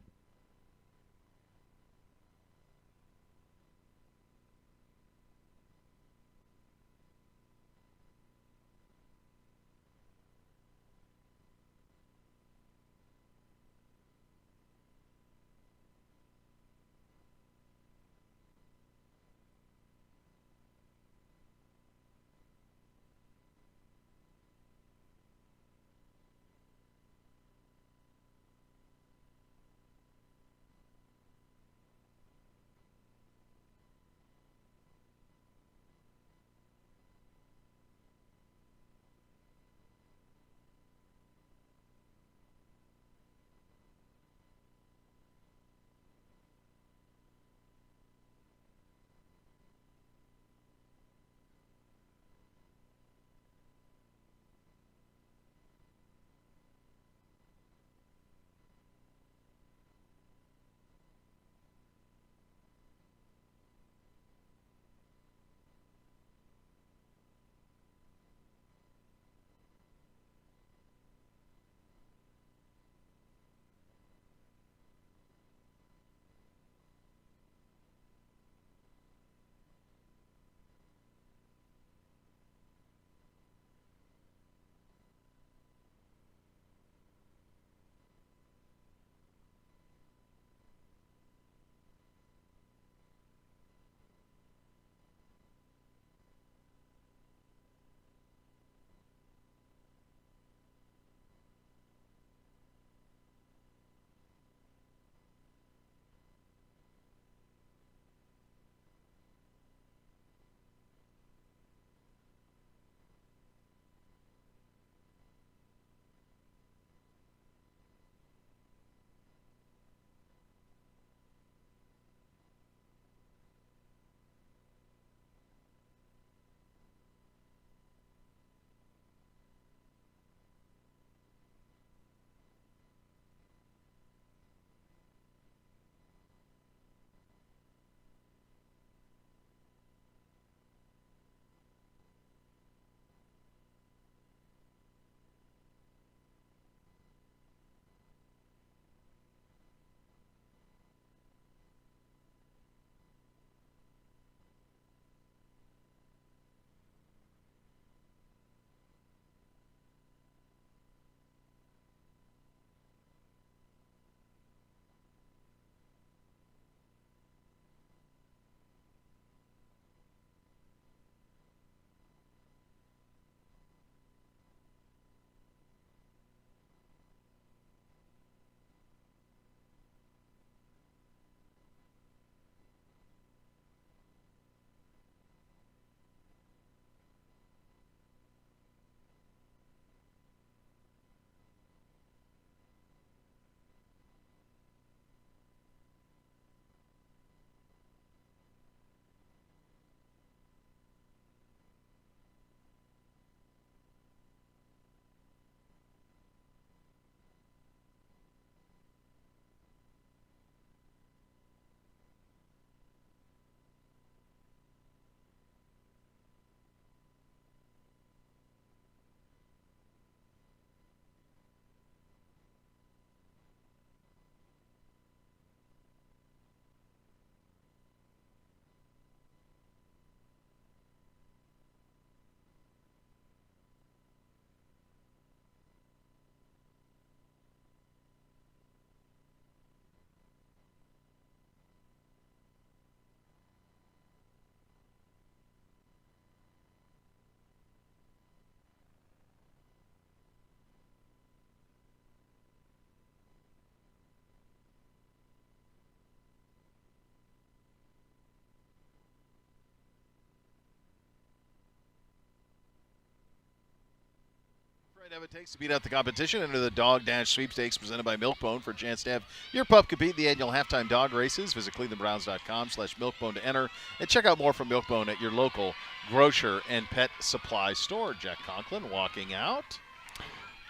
Have it takes to beat out the competition under the Dog Dash Sweepstakes presented by Milkbone. For a chance to have your pup compete in the annual halftime dog races, visit clevelandbrowns.com/milkbone to enter, and check out more from Milkbone at your local grocer and pet supply store. Jack Conklin walking out.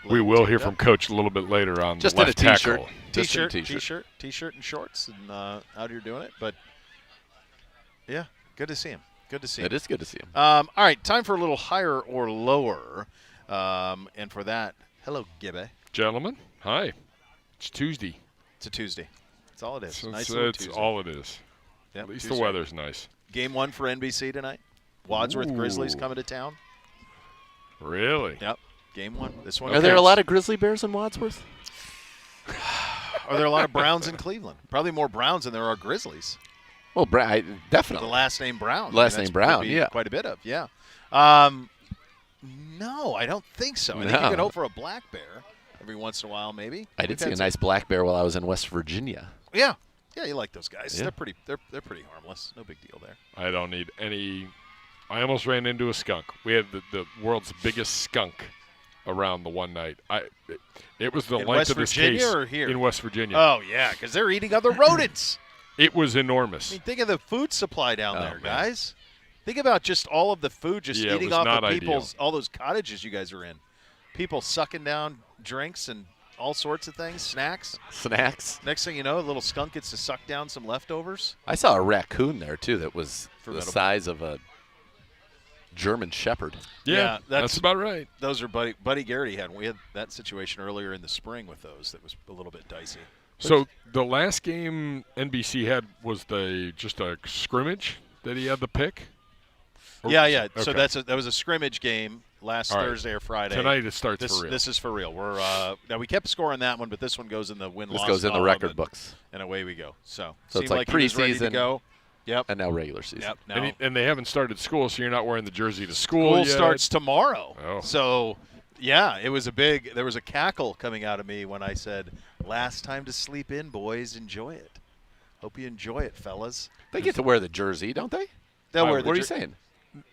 We will hear from Coach a little bit later on just the in left a T-shirt. tackle. T-shirt and shorts, and out here doing it. But yeah, good to see him. Good to see him. It is good to see him. All right, time for a little higher or lower, and for that, hello, Gibby. Gentlemen, hi. It's Tuesday. It's a Tuesday. That's all it is. So nice it's Tuesday. all it is. Yep, At least Tuesday. the weather's nice. Game 1 for NBC tonight. Wadsworth Grizzlies coming to town. Really? Yep. Game 1. This one. Are there a lot of Grizzly Bears in Wadsworth? Are there a lot of Browns in Cleveland? Probably more Browns than there are Grizzlies. Well, definitely. The last name Brown. Last name Brown, yeah. Quite a bit of, yeah. No, I don't think so. I think you could hope for a black bear every once in a while, maybe. I did see a nice black bear while I was in West Virginia. Yeah. Yeah, you like those guys. Yeah. They're pretty harmless. No big deal there. I don't need any. I almost ran into a skunk. We had the world's biggest skunk around the one night. It was the In length West of this Virginia case or here? in West Virginia. Oh, yeah, because they're eating other rodents. It was enormous. I mean, think of the food supply down there, man. guys. Think about just all of the food just Yeah, it eating was off not of people's, ideal. all those cottages you guys are in. People sucking down drinks and all sorts of things, snacks. Next thing you know, a little skunk gets to suck down some leftovers. I saw a raccoon there, too, that was the Formidable. size of a German Shepherd. Yeah, that's about right. Those are Buddy Garrity had. We had that situation earlier in the spring with those that was a little bit dicey. So the last game NBC had was just a scrimmage that he had the pick? Yeah. So Okay. that was a scrimmage game last All right. Thursday or Friday. Tonight it starts this, for real. This is for real. We're now we kept score on that one, but this one goes in the win-loss. This goes in the column, record and- books. and away we go. So So seemed it's like he was ready to preseason. go. Yep. And now regular season. Yep. Now And they haven't started school, so you're not wearing the jersey to school school yet. starts tomorrow. Oh. So yeah, there was a cackle coming out of me when I said, "Last time to sleep in, boys. Enjoy it. Hope you enjoy it, fellas." They get to wear the jersey, don't they? They'll wear What the are you jer- saying?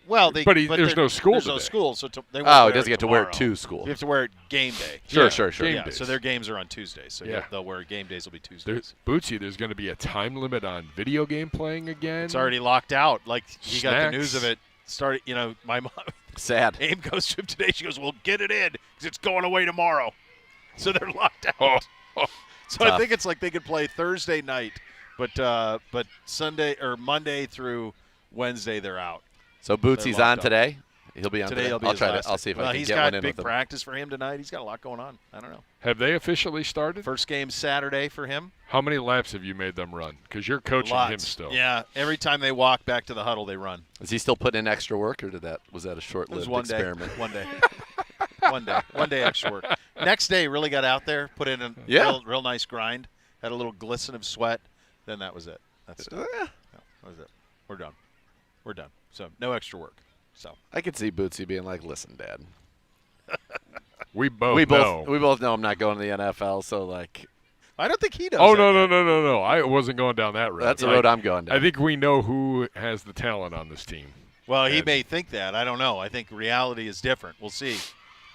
Well, But there's no school There's no today. school, so they won't Oh, wear he doesn't it get to wear it tomorrow. to school. You have to wear it game day. Sure. Game Yeah, days. so their games are on Tuesdays. So Yeah. they'll wear game days will be Tuesdays. There's going to be a time limit on video game playing again. It's already locked out. Like he got the Snacks. news of it. Started. My mom. Sad. Aim goes to him today. She goes, "Well, get it in because it's going away tomorrow." So they're locked out. So I Tough. think it's like they could play Thursday night, but Sunday or Monday through Wednesday they're out. So Bootsy's locked on up. today. He'll be on today. He'll be I'll his try last to. I'll day. see if Well, I can he's get got one in big with him. practice for him tonight. He's got a lot going on. I don't know. Have they officially started? First game Saturday for him. How many laps have you made them run? Because you're coaching Lots. him still. Yeah. Every time they walk back to the huddle, they run. Is he still putting in extra work, or was that a It was short-lived one experiment? day. One day. One day extra work. Next day, really got out there, put in a real nice grind, had a little glisten of sweat. Then that was it. That's it. That was it. We're done. So no extra work. So I could see Bootsy being like, "Listen, Dad, We both we know. both know I'm not going to the NFL, so like I don't think he does. Oh, that yet. no. I wasn't going down that road. that's the road I'm going down." I think we know who has the talent on this team. Well, he And- may think that. I don't know. I think reality is different. We'll see.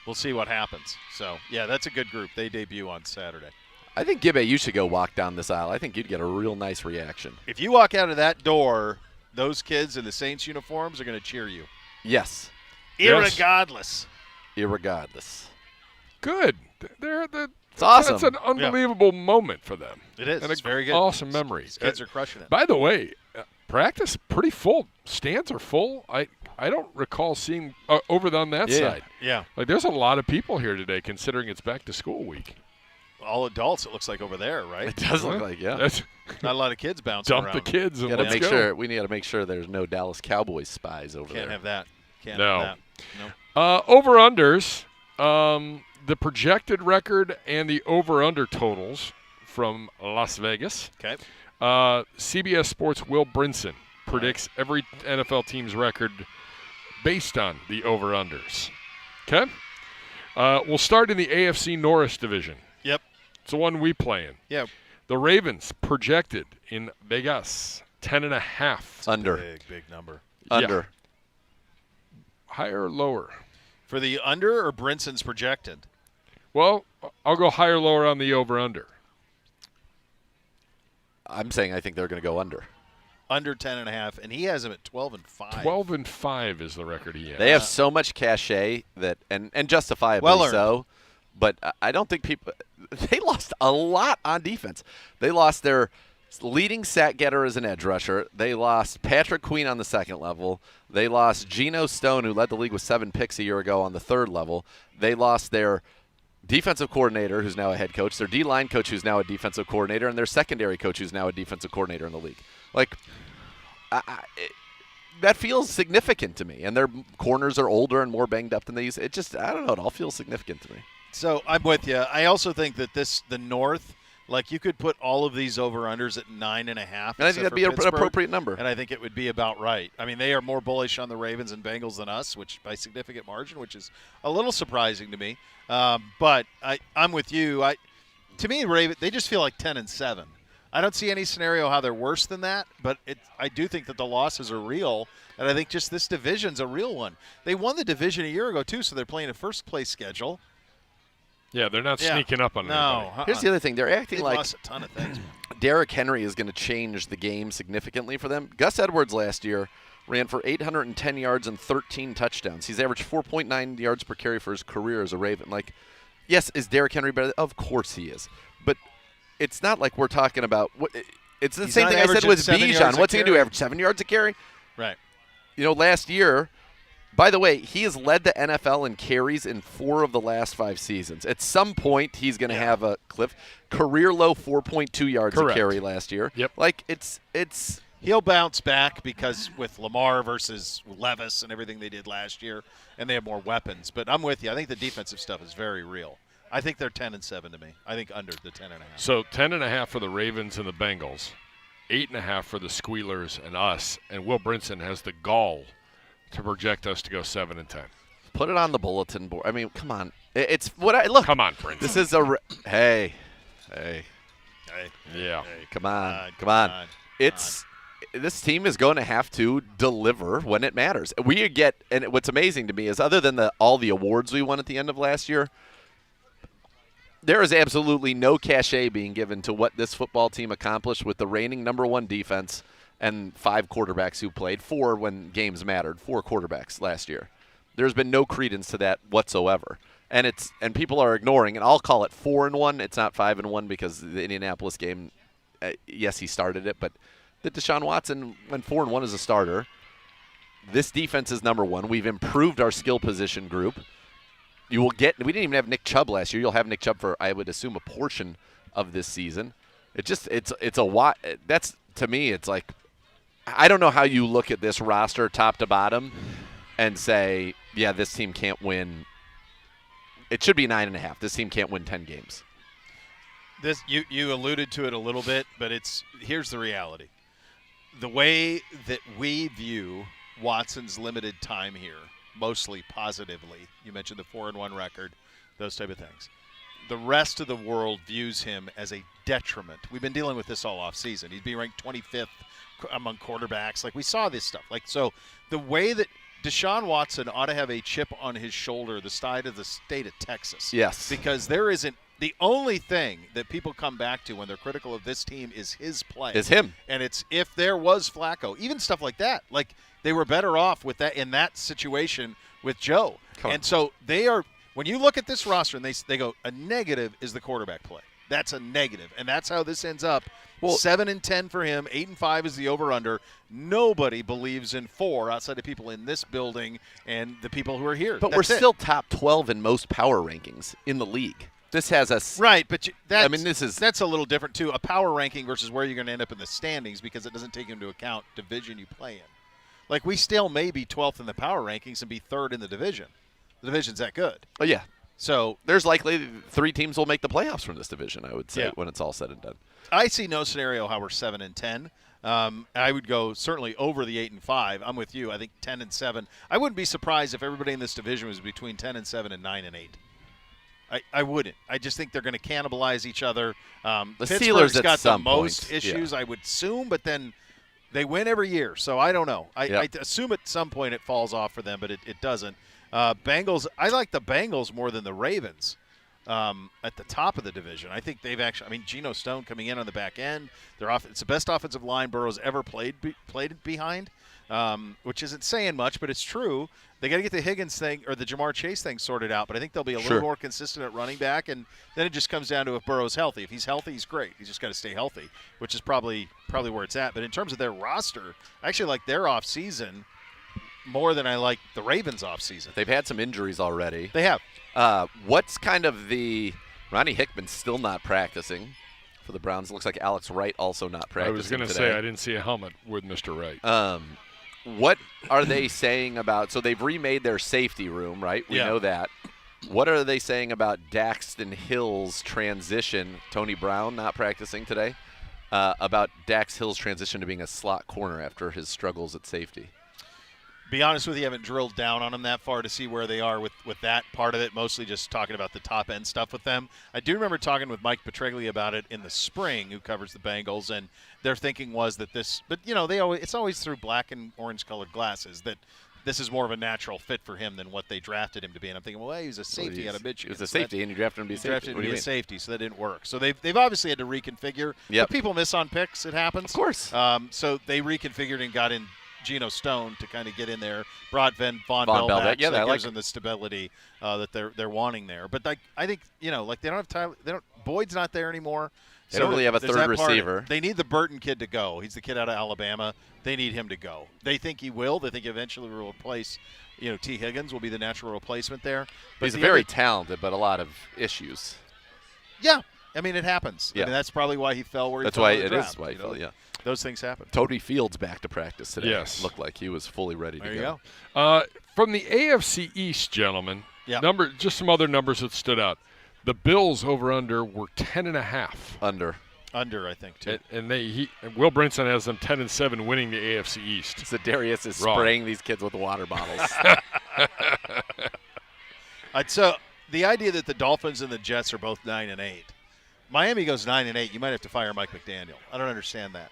We'll see what happens. So yeah, that's a good group. They debut on Saturday. I think Gibby, you should go walk down this aisle. I think you'd get a real nice reaction. If you walk out of that door, those kids in the Saints uniforms are going to cheer you, Yes, Yes. irregardless. irregardless. Good. It's awesome. That's an unbelievable moment for them. It is. And It's a very good. Awesome memory. These kids are crushing it. By the way, practice pretty full. Stands are full. I don't recall seeing over on that side. Yeah. Like there's a lot of people here today, considering it's back to school week. All adults, it looks like over there, right? It does look like, yeah. That's Not a lot of kids bouncing dump around. the kids and We gotta let's make go. sure we need to make sure there's no Dallas Cowboys spies over Can't there. have that. Can't No. have that. No. Over-unders, the projected record and the over-under totals from Las Vegas. Okay. CBS Sports' Will Brinson predicts every NFL team's record based on the over-unders. Okay? We'll start in the AFC North division. Yep. It's the one we play in. Yeah. The Ravens projected in Vegas, 10.5. Under. Big number. Under. Higher or lower? For the under or Brinson's projected? Well, I'll go higher or lower on the over-under. I'm saying I think they're going to go under. Under 10.5, and he has him at 12-5. 12-5 is the record he has. They have so much cachet that, and justifiably Well earned. so, but I don't think people – they lost a lot on defense. They lost their leading sack getter as an edge rusher. They lost Patrick Queen on the second level. They lost Geno Stone, who led the league with 7 picks a year ago, on the third level. They lost their defensive coordinator, who's now a head coach, their D-line coach, who's now a defensive coordinator, and their secondary coach, who's now a defensive coordinator in the league. Like, that feels significant to me. And their corners are older and more banged up than these. It just, I don't know, it all feels significant to me. So I'm with you. I also think that the North, like you could put all of these over-unders at 9.5. And I think that'd be an appropriate number. And I think it would be about right. I mean, they are more bullish on the Ravens and Bengals than us, which by significant margin, which is a little surprising to me. But I'm with you. To me, Ravens, they just feel like 10-7. I don't see any scenario how they're worse than that, but I do think that the losses are real, and I think just this division's a real one. They won the division a year ago, too, so they're playing a first-place schedule. Yeah, they're not sneaking up on anybody. Here's the other thing. They're acting They've like lost a ton of things. Derrick Henry is going to change the game significantly for them. Gus Edwards last year ran for 810 yards and 13 touchdowns. He's averaged 4.9 yards per carry for his career as a Raven. Like, yes, is Derrick Henry better? Of course he is. But it's not like we're talking about it's the same thing I said with Bijan. What's he going to do? Average 7 yards a carry? Right. You know, last year, by the way, he has led the NFL in carries in 4 of the last 5 seasons. At some point, he's going to have a cliff. Career low 4.2 yards a carry last year. Yep. Like, it's he'll bounce back because with Lamar versus Levis and everything they did last year, and they have more weapons. But I'm with you. I think the defensive stuff is very real. I think they're 10-7 to me. I think under the 10.5. So 10.5 for the Ravens and the Bengals, 8.5 for the Squealers and us, and Will Brinson has the gall to project us to go 7-10. Put it on the bulletin board. I mean, come on. It's what I look. Come on, Brinson. This is a hey. Yeah. Hey, come on. This team is going to have to deliver when it matters. And what's amazing to me is other than all the awards we won at the end of last year, there is absolutely no cachet being given to what this football team accomplished with the reigning number 1 defense and 5 quarterbacks who played, 4 when games mattered, 4 quarterbacks last year. There's been no credence to that whatsoever. And people are ignoring, and I'll call it 4-1. It's not 5-1 because the Indianapolis game, yes, he started it, but the Deshaun Watson went 4-1 as a starter. This defense is number 1. We've improved our skill position group. We didn't even have Nick Chubb last year. You'll have Nick Chubb for, I would assume, a portion of this season. It's a lot. That's, to me, it's like, I don't know how you look at this roster top to bottom and say, yeah, this team can't win. It should be 9.5. This team can't win 10 games. You alluded to it a little bit, but here's the reality. The way that we view Watson's limited time here, mostly positively, you mentioned the 4-1 record, those type of things. The rest of the world views him as a detriment. We've been dealing with this all offseason. He's being ranked 25th among quarterbacks. Like, we saw this stuff. Like, so the way that Deshaun Watson ought to have a chip on his shoulder the side of the state of Texas. Yes. Because there isn't – the only thing that people come back to when they're critical of this team is his play. Is him. And it's if there was Flacco, even stuff like that. Like, they were better off with that in that situation with Joe. And so they are – when you look at this roster and they go, a negative is the quarterback play. That's a negative. And that's how this ends up. 7-10 for him, 8-5 is the over-under. Nobody believes in 4 outside of people in this building and the people who are here. But we're still top 12 in most power rankings in the league. This has us right, but that's a little different too. A power ranking versus where you're going to end up in the standings because it doesn't take into account division you play in. Like, we still may be 12th in the power rankings and be 3rd in the division. The division's that good. Oh yeah. So there's likely 3 teams will make the playoffs from this division, I would say, when it's all said and done. I see no scenario how we're 7-10. I would go certainly over the 8-5. I'm with you. I think 10-7. I wouldn't be surprised if everybody in this division was between 10-7 and 9-8. I wouldn't. I just think they're going to cannibalize each other. The Pittsburgh's Steelers got the most issues, I would assume, but then they win every year. So I don't know. I assume at some point it falls off for them, but it doesn't. Bengals. I like the Bengals more than the Ravens. at the top of the division. I think they've actually – I mean, Geno Stone coming in on the back end. It's the best offensive line Burrow's ever played behind, which isn't saying much, but it's true. They got to get the Higgins thing or the Jamar Chase thing sorted out, but I think they'll be a little more consistent at running back, and then it just comes down to if Burrow's healthy. If he's healthy, he's great. He's just got to stay healthy, which is probably where it's at. But in terms of their roster, I actually like their offseason more than I like the Ravens offseason. They've had some injuries already. They have. What's kind of the – Ronnie Hickman's still not practicing for the Browns. It looks like Alex Wright also not practicing I was going to say I didn't see a helmet with Mr. Wright. What are they saying about – so they've remade their safety room, right? We know that. What are they saying about Daxton Hill's transition? Tony Brown not practicing today. About Dax Hill's transition to being a slot corner after his struggles at safety. Be honest with you, I haven't drilled down on them that far to see where they are with that part of it, mostly just talking about the top-end stuff with them. I do remember talking with Mike Petraglia about it in the spring, who covers the Bengals, and their thinking was that this – but, you know, it's always through black and orange-colored glasses that this is more of a natural fit for him than what they drafted him to be. And I'm thinking, well, hey, he's a safety out of Michigan. He was a safety, and you drafted him to be a safety. Drafted him to be a safety, so that didn't work. So they've obviously had to reconfigure. Yep. But people miss on picks. It happens. Of course. So they reconfigured and got in Geno Stone to kind of get in there, brought Von Bell back, yeah, so that like gives them the stability that they're wanting there. But I think they don't have Tyler. Boyd's not there anymore. They don't really have a third receiver. They need the Burton kid to go. He's the kid out of Alabama. They need him to go. They think he will. They think eventually will replace. T. Higgins will be the natural replacement there. But he's very talented, but a lot of issues. Yeah, I mean it happens. Yeah. I mean, that's probably why he fell where he that's fell. Why in the it draft, is why he fell. Yeah. Those things happen. Toby Fields back to practice today. Yes. Looked like he was fully ready to go. There you go. From the AFC East, gentlemen, just some other numbers that stood out. The Bills over-under were 10.5. Under, I think, too. And Will Brinson has them 10-7 winning the AFC East. So Darius is spraying these kids with water bottles. So the idea that the Dolphins and the Jets are both 9-8. Miami goes 9-8. You might have to fire Mike McDaniel. I don't understand that.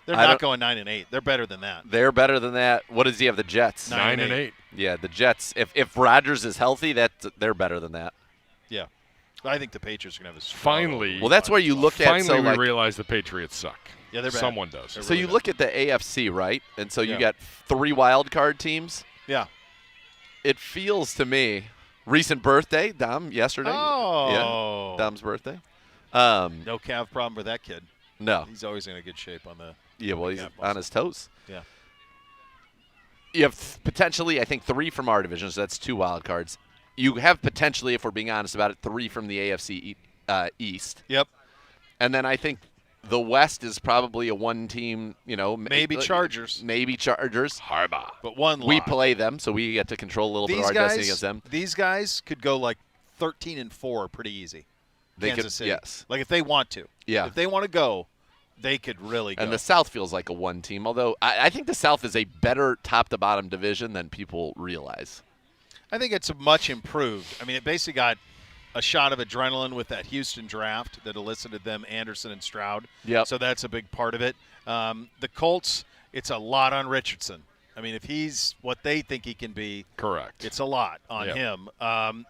They're not going 9-8. They're better than that. They're better than that. What does he have? The Jets 9-8. Yeah, the Jets. If Rodgers is healthy, they're better than that. Yeah, I think the Patriots are going to have a finally. Well, that's where you look at. Finally, we realize the Patriots suck. Yeah, they're bad. Someone does. They're so really you bad. look at the AFC, right? And so you got 3 wild card teams. Yeah. It feels to me. Recent birthday, Dom, yesterday. Oh. Yeah, Dom's birthday. No calf problem with that kid. No. He's always in a good shape on the. Yeah, well, he's on his toes. Yeah. You have potentially, I think, 3 from our division, so that's 2 wild cards. You have potentially, if we're being honest about it, 3 from the AFC East. Yep. And then I think the West is probably a one-team, maybe Chargers. Maybe Chargers. Harbaugh. But one loss. We play them, so we get to control a little bit of our destiny against them. These guys could go like 13-4 pretty easy. Kansas City. Yes. Like if they want to. Yeah. If they want to go, they could really go. And the South feels like a one team, although I think the South is a better top-to-bottom division than people realize. I think it's much improved. I mean, it basically got a shot of adrenaline with that Houston draft that elicited them Anderson and Stroud. Yep. So that's a big part of it. The Colts, it's a lot on Richardson. I mean, if he's what they think he can be, correct, it's a lot on him.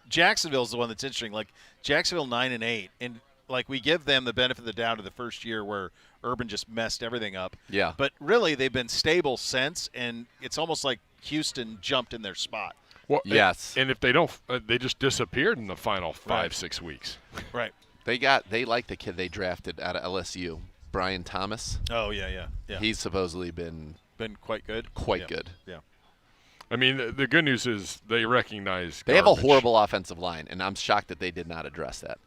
Jacksonville's the one that's interesting. Like Jacksonville 9-8, and like we give them the benefit of the doubt of the first year where Urban just messed everything up. Yeah. But really, they've been stable since, and it's almost like Houston jumped in their spot. Well, yes. And if they don't, they just disappeared in the final 5-6 weeks. Right. They like the kid they drafted out of LSU, Brian Thomas. Oh yeah. He's supposedly been quite good. Quite good. Yeah. I mean, the good news is they recognize they have a horrible offensive line, and I'm shocked that they did not address that.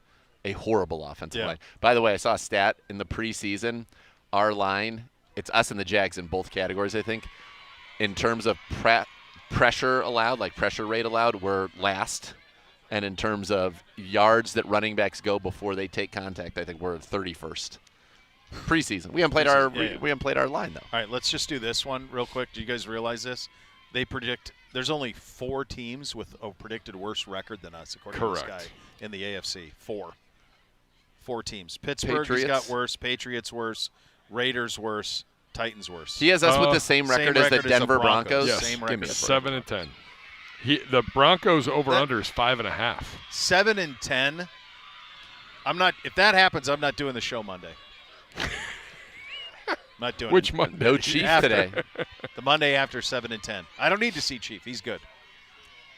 A horrible offensive line. By the way, I saw a stat in the preseason. Our line, it's us and the Jags in both categories, I think. In terms of pressure allowed, like pressure rate allowed, we're last. And in terms of yards that running backs go before they take contact, I think we're 31st. Preseason. We haven't played our line though. All right, let's just do this one real quick. Do you guys realize this? They predict there's only 4 teams with a predicted worse record than us, according to this guy in the AFC. 4 teams. Pittsburgh has got worse. Patriots worse. Raiders worse. Titans worse. He has us with the same record as the Denver Broncos. Yes. Same record. 7-10. The Broncos over under is 5.5. 7-10. I'm not. If that happens, I'm not doing the show Monday. Not doing Which it. Monday? No Chief today. The Monday after 7 and 10. I don't need to see Chief. He's good.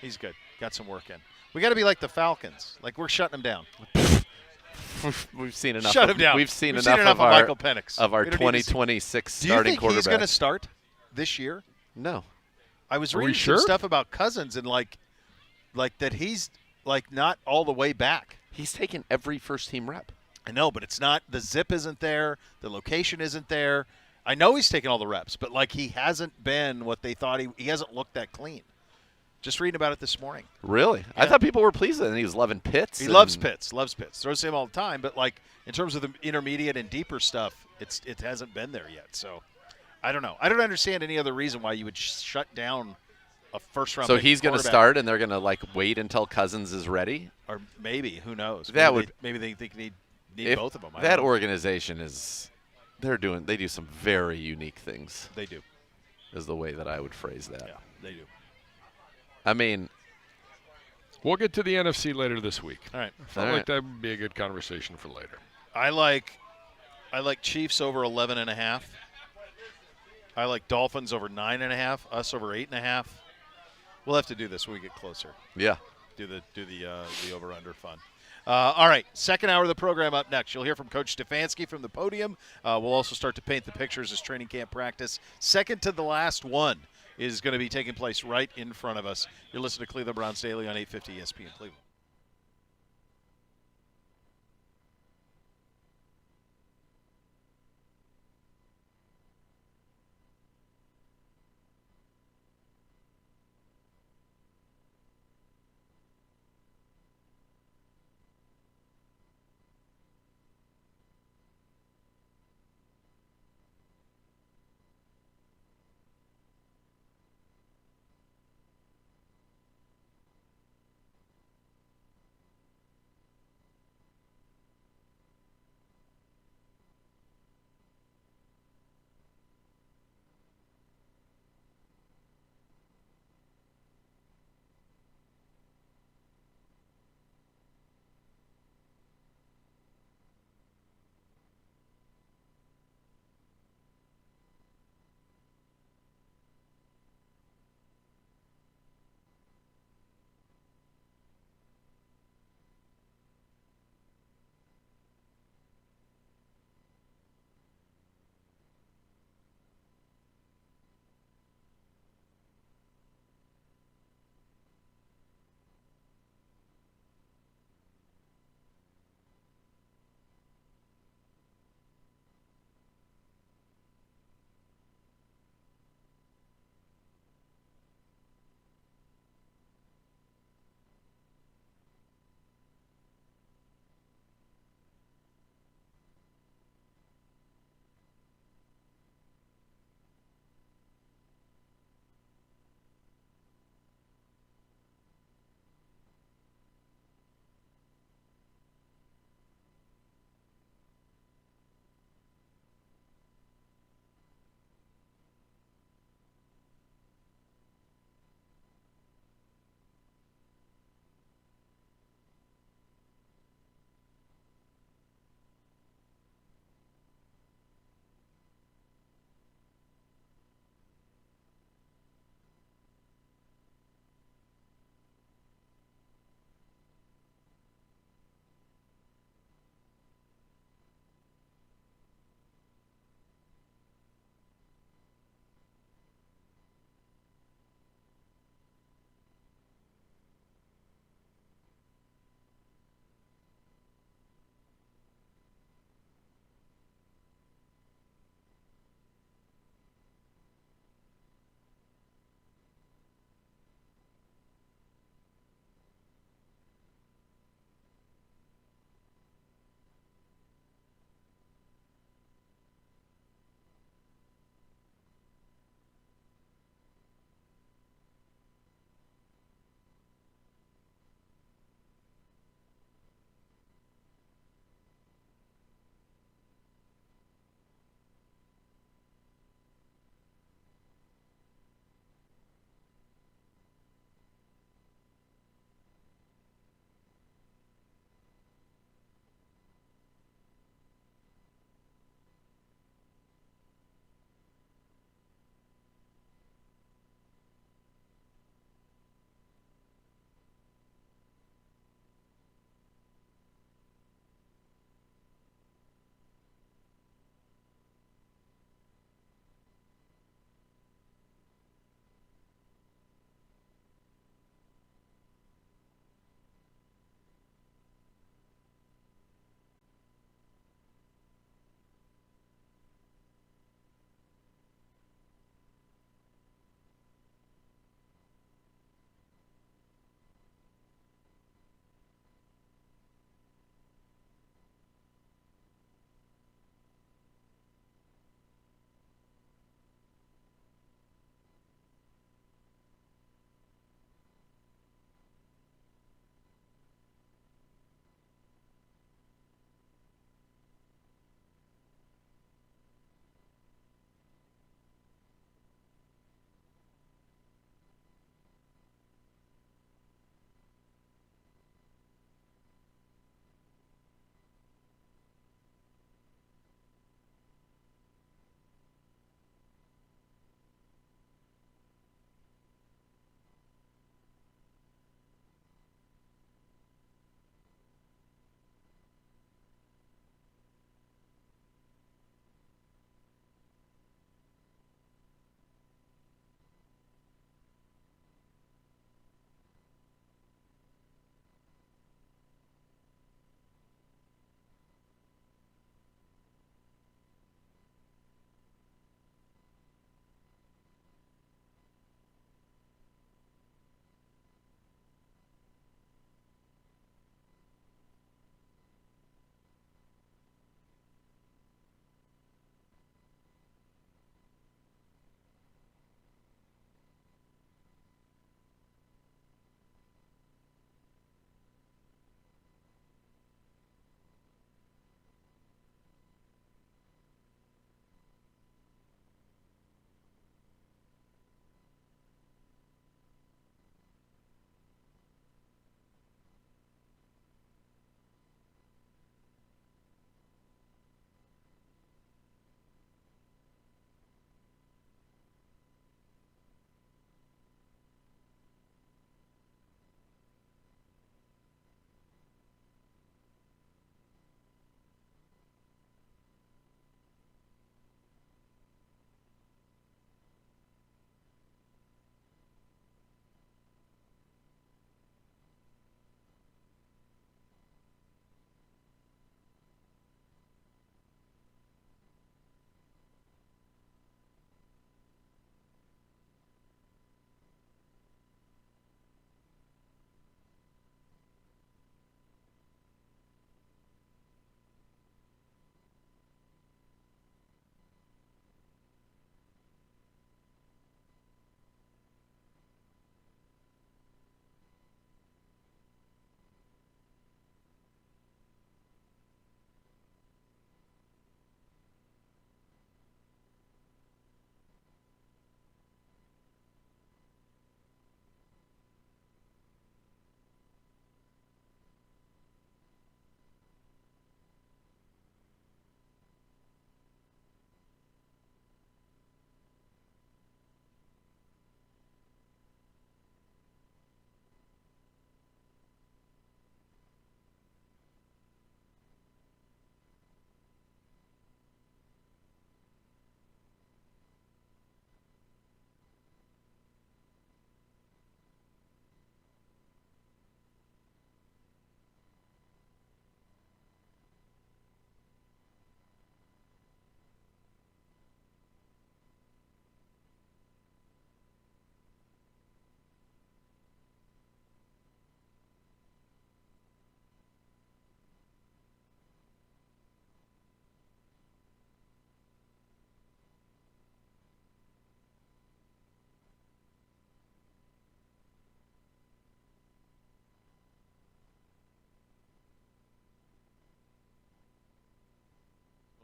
He's good. Got some work in. We got to be like the Falcons. Like we're shutting them down. We've seen enough. Shut him down. We've seen We've enough of our Michael Penix. of our We don't need to see- 2026 Do you starting think quarterback. he's going to start this year? No. I was Are we reading sure? some stuff about Cousins and like that he's like not all the way back. He's taken every first-team rep. I know, but it's not. The zip isn't there. The location isn't there. I know he's taken all the reps, but like he hasn't been what they thought he hasn't looked that clean. Just reading about it this morning. Really? Yeah. I thought people were pleased with it. He was loving Pitts. He loves Pitts. Loves Pitts. Throws him all the time, but like in terms of the intermediate and deeper stuff, it hasn't been there yet. So I don't know. I don't understand any other reason why you would shut down a first-round. So pick he's going to quarterback. start, and they're going to like wait until Cousins is ready. Or maybe, who knows? That Maybe they think need If both of them. I that don't know. organization is, they do some very unique things. They do. Is the way that I would phrase that. Yeah, they do. I mean, We'll get to the NFC later this week. All right. Felt All like right. that would be a good conversation for later. I like Chiefs over 11.5. I like Dolphins over 9.5. Us over 8.5. We'll have to do this when we get closer. yeah. Do the over under fun. All right, second hour of the program up next. You'll hear from Coach Stefanski from the podium. We'll also start to paint the pictures as training camp practice. Second to the last one is going to be taking place right in front of us. You're listening to Cleveland Browns Daily on 850 ESPN Cleveland.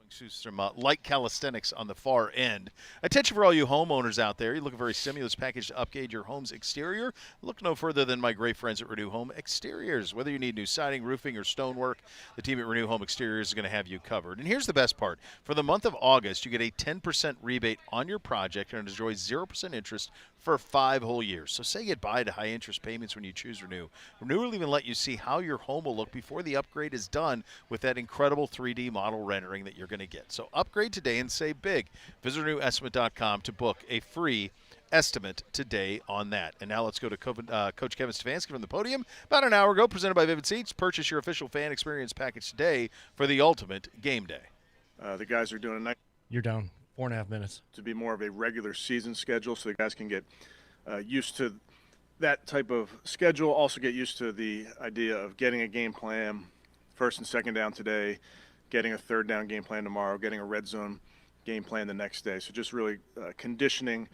Some light calisthenics on the far end. Attention for all you homeowners out there. You're looking for a stimulus package to upgrade your home's exterior? Look no further than my great friends at Renew Home Exteriors. Whether you need new siding, roofing, or stonework, the team at Renew Home Exteriors is going to have you covered. And here's the best part. For the month of August, you get a 10% rebate on your project and enjoy 0% interest for 5 whole years. So say goodbye to high interest payments when you choose Renew. Renew will even let you see how your home will look before the upgrade is done with that incredible 3D model rendering that you're going to get. So upgrade today and save big. Visit RenewEstimate.com to book a free estimate today on that. And now let's go to Coach Kevin Stefanski from the podium. About an hour ago, presented by Vivid Seats. Purchase your official fan experience package today for the ultimate game day. The guys are doing a nice. You're down 4.5 minutes. To be more of a regular season schedule so the guys can get used to that type of schedule, also get used to the idea of getting a game plan, first and second down today, getting a third down game plan tomorrow, getting a red zone game plan the next day. So just really conditioning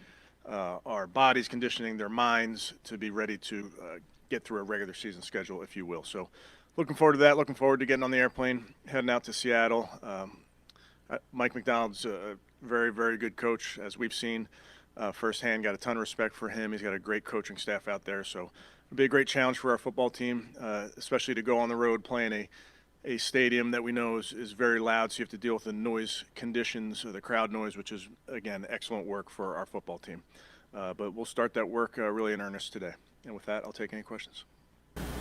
our bodies, conditioning their minds to be ready to get through a regular season schedule, if you will. So looking forward to that, looking forward to getting on the airplane, heading out to Seattle. Mike McDonald's a very, very good coach, as we've seen firsthand. Got a ton of respect for him. He's got a great coaching staff out there. So it'll be a great challenge for our football team, especially to go on the road playing a stadium that we know is very loud. So you have to deal with the noise conditions, or the crowd noise, which is, again, excellent work for our football team. But we'll start that work really in earnest today. And with that, I'll take any questions.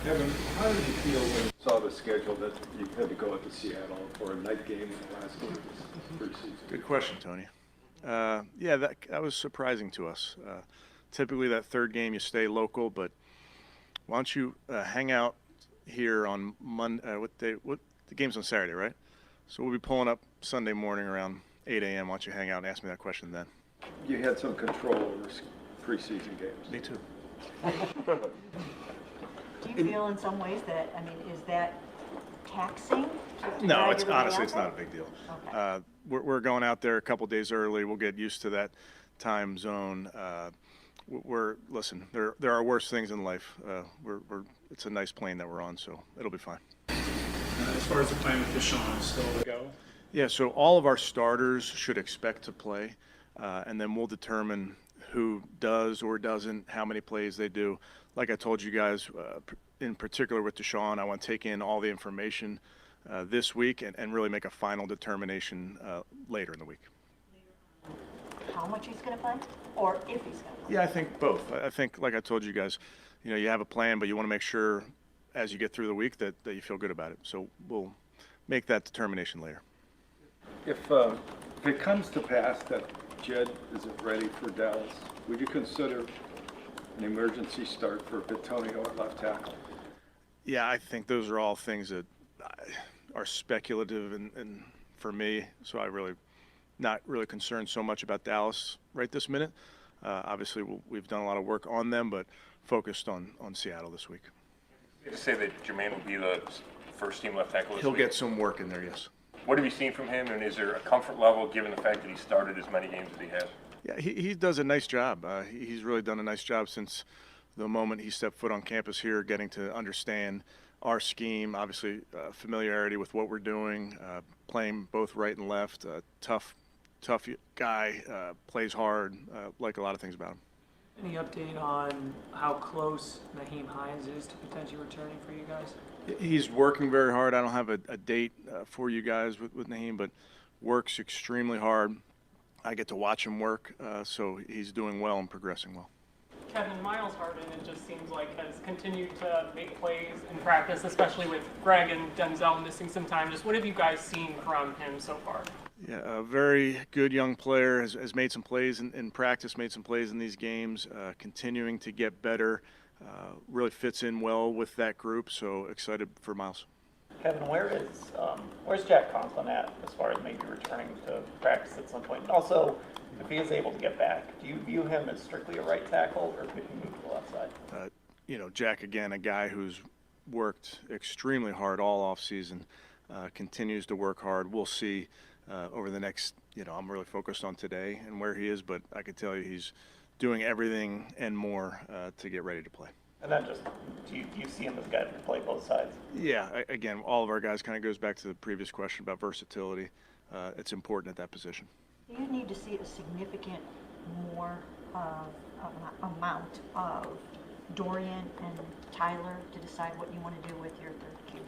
Kevin, how did you feel when you saw the schedule that you had to go up to Seattle for a night game in the last game of this preseason? Good question, Tony. Yeah, that was surprising to us. Typically, that third game you stay local, but why don't you hang out here on Monday? What the game's on Saturday, right? So we'll be pulling up Sunday morning around 8 a.m. Why don't you hang out and ask me that question then? You had some control over preseason games. Me too. Do you feel in some ways that, is that taxing? No, it's honestly, it's not a big deal. Okay. We're going out there a couple days early. We'll get used to that time zone. Listen, there are worse things in life. It's a nice plane that we're on, so it'll be fine. As far as the plan with Deshaun, still to go? Yeah, so all of our starters should expect to play, and then we'll determine who does or doesn't, how many plays they do. Like I told you guys, in particular with Deshaun, I want to take in all the information this week and really make a final determination later in the week. How much he's going to play, or if he's going to play? Yeah, I think both. I think, like I told you guys, you have a plan, but you want to make sure as you get through the week that you feel good about it. So we'll make that determination later. If it comes to pass that Jed isn't ready for Dallas, would you consider an emergency start for Bitonio at left tackle? Yeah, I think those are all things that are speculative and for me, so I really not really concerned so much about Dallas right this minute. Obviously, we've done a lot of work on them, but focused on Seattle this week. You say that Jermaine will be the first-team left tackle this He'll week? get some work in there, yes. What have you seen from him, and is there a comfort level given the fact that he started as many games as he has? Yeah, he does a nice job. He's really done a nice job since the moment he stepped foot on campus here, getting to understand our scheme, obviously familiarity with what we're doing, playing both right and left, tough guy, plays hard, like a lot of things about him. Any update on how close Nyheim Hines is to potentially returning for you guys? He's working very hard. I don't have a date for you guys with Nyheim, but works extremely hard. I get to watch him work, so he's doing well and progressing well. Kevin, Miles Harden, it just seems like, has continued to make plays in practice, especially with Greg and Denzel missing some time. Just what have you guys seen from him so far? Yeah, a very good young player, has made some plays in practice, made some plays in these games, continuing to get better, really fits in well with that group, so excited for Miles. Kevin, where's Jack Conklin at as far as maybe returning to practice at some point? And also, if he is able to get back, do you view him as strictly a right tackle, or could he move to the left side? Jack, again, a guy who's worked extremely hard all offseason, continues to work hard. We'll see over the next, I'm really focused on today and where he is, but I can tell you he's doing everything and more to get ready to play. And then just, do you see him as a guy that can play both sides? Yeah, again, all of our guys kind of goes back to the previous question about versatility. it's important at that position. You need to see a significant more amount of Dorian and Tyler to decide what you want to do with your third QB.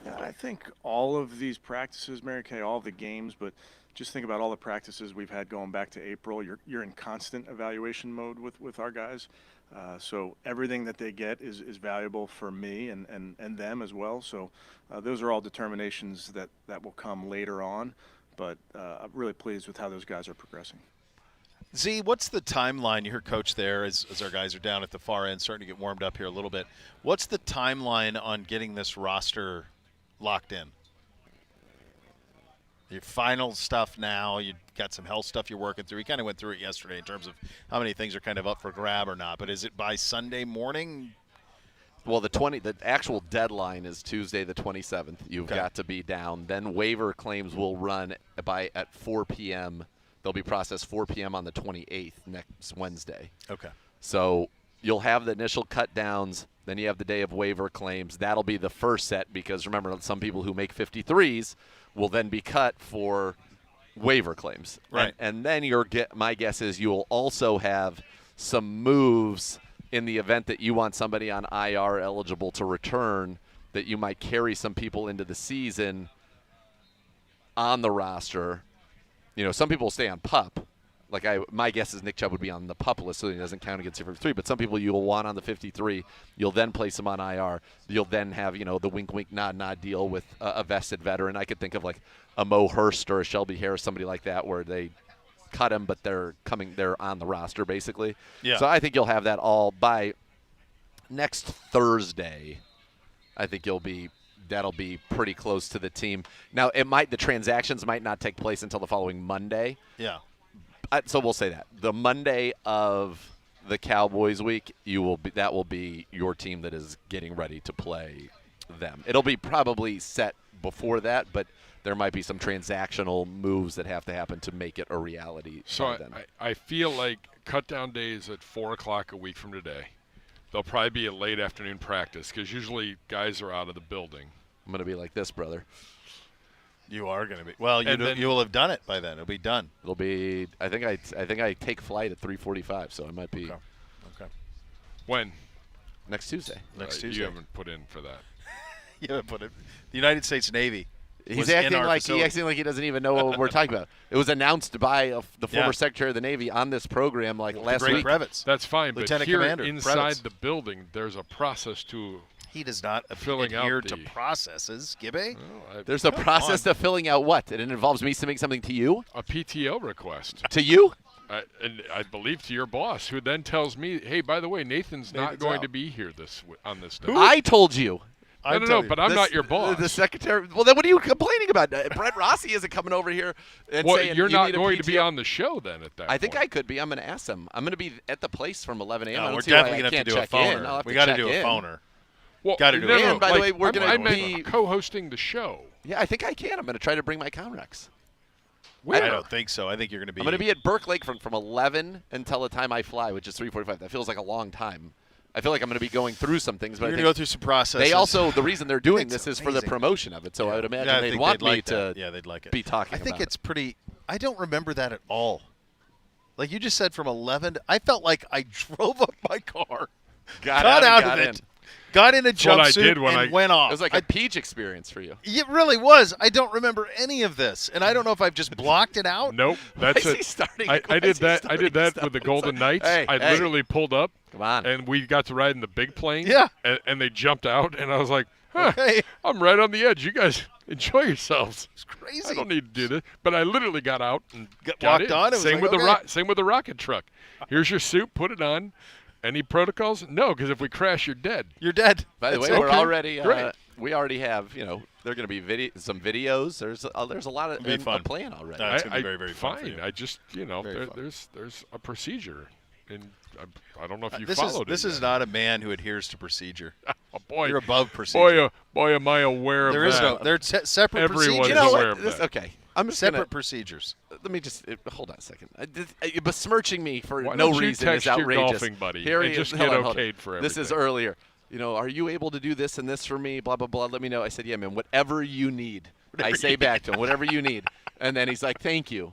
Yeah, I think all of these practices, Mary Kay, all the games, but just think about all the practices we've had going back to April. You're in constant evaluation mode with our guys. So everything that they get is valuable for me and them as well. So those are all determinations that will come later on. But I'm really pleased with how those guys are progressing. Z, what's the timeline? You heard Coach there as our guys are down at the far end, starting to get warmed up here a little bit. What's the timeline on getting this roster locked in? Your final stuff now, you got some health stuff you're working through. You kind of went through it yesterday in terms of how many things are kind of up for grab or not. But is it by Sunday morning? Well, the actual deadline is Tuesday the 27th. You've got to be down. Then waiver claims will run at 4 p.m. They'll be processed 4 p.m. on the 28th, next Wednesday. Okay. So you'll have the initial cut downs. Then you have the day of waiver claims. That'll be the first set because, remember, some people who make 53s will then be cut for waiver claims. Right. And then my guess is you will also have some moves in the event that you want somebody on IR eligible to return, that you might carry some people into the season on the roster. You know, some people will stay on PUP. My guess is Nick Chubb would be on the PUP list, so he doesn't count against your 53. But some people you'll want on the 53. You'll then place them on IR. You'll then have, the wink, nod deal with a vested veteran. I could think of like a Mo Hurst or a Shelby Harris, somebody like that, where they cut him, but they're on the roster basically. Yeah. So I think you'll have that all by next Thursday. I think that'll be pretty close to the team. Now the transactions might not take place until the following Monday. Yeah. So we'll say that the Monday of the Cowboys week, that will be your team that is getting ready to play them. It'll be probably set before that, but there might be some transactional moves that have to happen to make it a reality. So I feel like cut-down day is at 4 o'clock a week from today. There'll probably be a late afternoon practice because usually guys are out of the building. I'm going to be like this, brother. You are going to be. Well, you will have done it by then. It'll be done. It'll be. I think I take flight at 3:45, so I might be. Okay. When? Next Tuesday. Next Tuesday. You haven't put in for that. You haven't put in. The United States Navy. He's acting like he doesn't even know what we're talking about. It was announced by the former Secretary of the Navy on this program last week. Brevitz. That's fine, Lieutenant but here Commander inside Brevitz. the building, there's a process to. He does not adhere to processes, Gibby. There's a process to filling out what? And it involves me submitting something to you? A PTO request. To you? And I believe to your boss, who then tells me, hey, by the way, Nathan's not going to be here on this day. I told you. No, but I'm not your boss. The secretary. Well, then what are you complaining about? Brett Rossi isn't coming over here and saying you're not going to be on the show then at that I think point. I could be. I'm going to ask him. I'm going to be at the place from 11 a.m. We're definitely going to have to do a phoner. We got to do a phoner. Well, got to do it. And by the way, we're going to be co-hosting the show. Yeah, I think I can. I'm going to try to bring my Conrex. I don't think so. I think you're going to be. I'm going to be at Burke Lake from 11 until the time I fly, which is 3:45. That feels like a long time. I feel like I'm going to be going through some things. But you're going to go through some processes. They also, the reason they're doing this is for the promotion of it. So I would imagine they'd want me to they'd like it. be talking about it. I think it's pretty. I don't remember that at all. Like you just said, from 11, I felt like I drove up my car, got out of it. Got in a jumpsuit and went off. It was like a Peach experience for you. It really was. I don't remember any of this, and I don't know if I've just blocked it out. Nope, that's it. I did that. I did that with the Golden Knights. I literally pulled up. Come on. And we got to ride in the big plane. Yeah. And they jumped out, and I was like, I'm right on the edge. You guys enjoy yourselves. It's crazy. I don't need to do this. But I literally got out and walked in. on. Same with same with the rocket truck. Here's your suit. Put it on. Any protocols? No, because if we crash, you're dead. You're dead. By the way, we're already we already have there are going to be some videos. There's a lot of a plan already. It's going to be very, very fun. Fine. I just there's a procedure, and I don't know if you followed it. This is not a man who adheres to procedure. Oh boy, you're above procedure. Boy, am I aware of that. There is no. They're separate Everyone procedures. is aware of that. Okay. I'm just separate procedures. Let me just hold on a second. Besmirching me for Why no don't you reason text is outrageous. Your golfing buddy Here and just get okayed for everything. This is earlier. Are you able to do this and this for me? Blah blah blah. Let me know. I said, yeah, man. Whatever you need. I say back to him, whatever you need. And then he's like, thank you.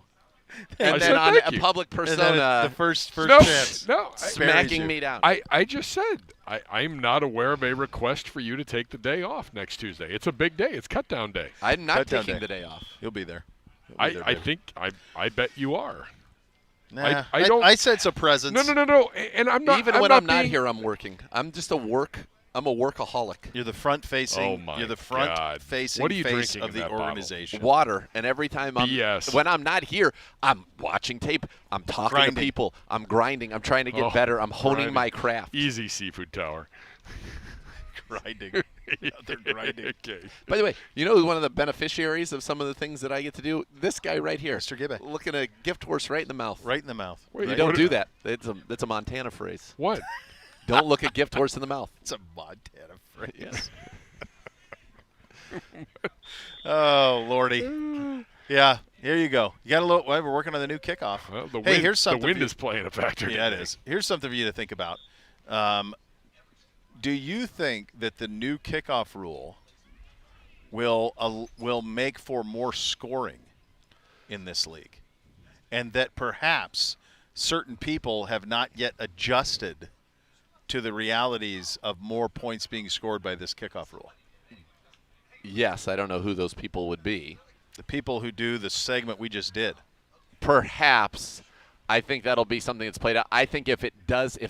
I And said then on thank a you. public And persona, then the first No, chance. no, smacking me down. I just said I'm not aware of a request for you to take the day off next Tuesday. It's a big day. It's cut down day. I'm not Cut-down taking day. the day off. You'll be there. I think I bet you are. Nah, I don't. I sense a presence. No. And I'm not. Even when I'm not being, here, I'm working. I'm just I'm a workaholic. You're the front-facing. Oh my You're the God. front-facing What are you face drinking of in the that bottle? organization. Water, and every time BS. when I'm not here, I'm watching tape. I'm talking Grinding. to people. I'm grinding. I'm trying to get better. I'm honing grinding. my craft. Easy, Seafood Tower. Grinding. They're grinding. Okay. By the way, you know who's one of the beneficiaries of some of the things that I get to do? This guy right here. Mr. Gibbe. Looking a gift horse right in the mouth. Right in the mouth. Wait, You don't do that. That's a Montana phrase. What? Don't look a gift horse in the mouth. It's a Montana phrase. Yes. Oh, Lordy. Yeah, here you go. You got a little. Well, we're working on the new kickoff. Well, the Hey, wind, here's something. The wind for you- is playing a factor. Yeah, it today. is. Here's something for you to think about. Do you think that the new kickoff rule will make for more scoring in this league, and that perhaps certain people have not yet adjusted to the realities of more points being scored by this kickoff rule? Yes, I don't know who those people would be. The people who do the segment we just did. Perhaps. I think that'll be something that's played out. I think if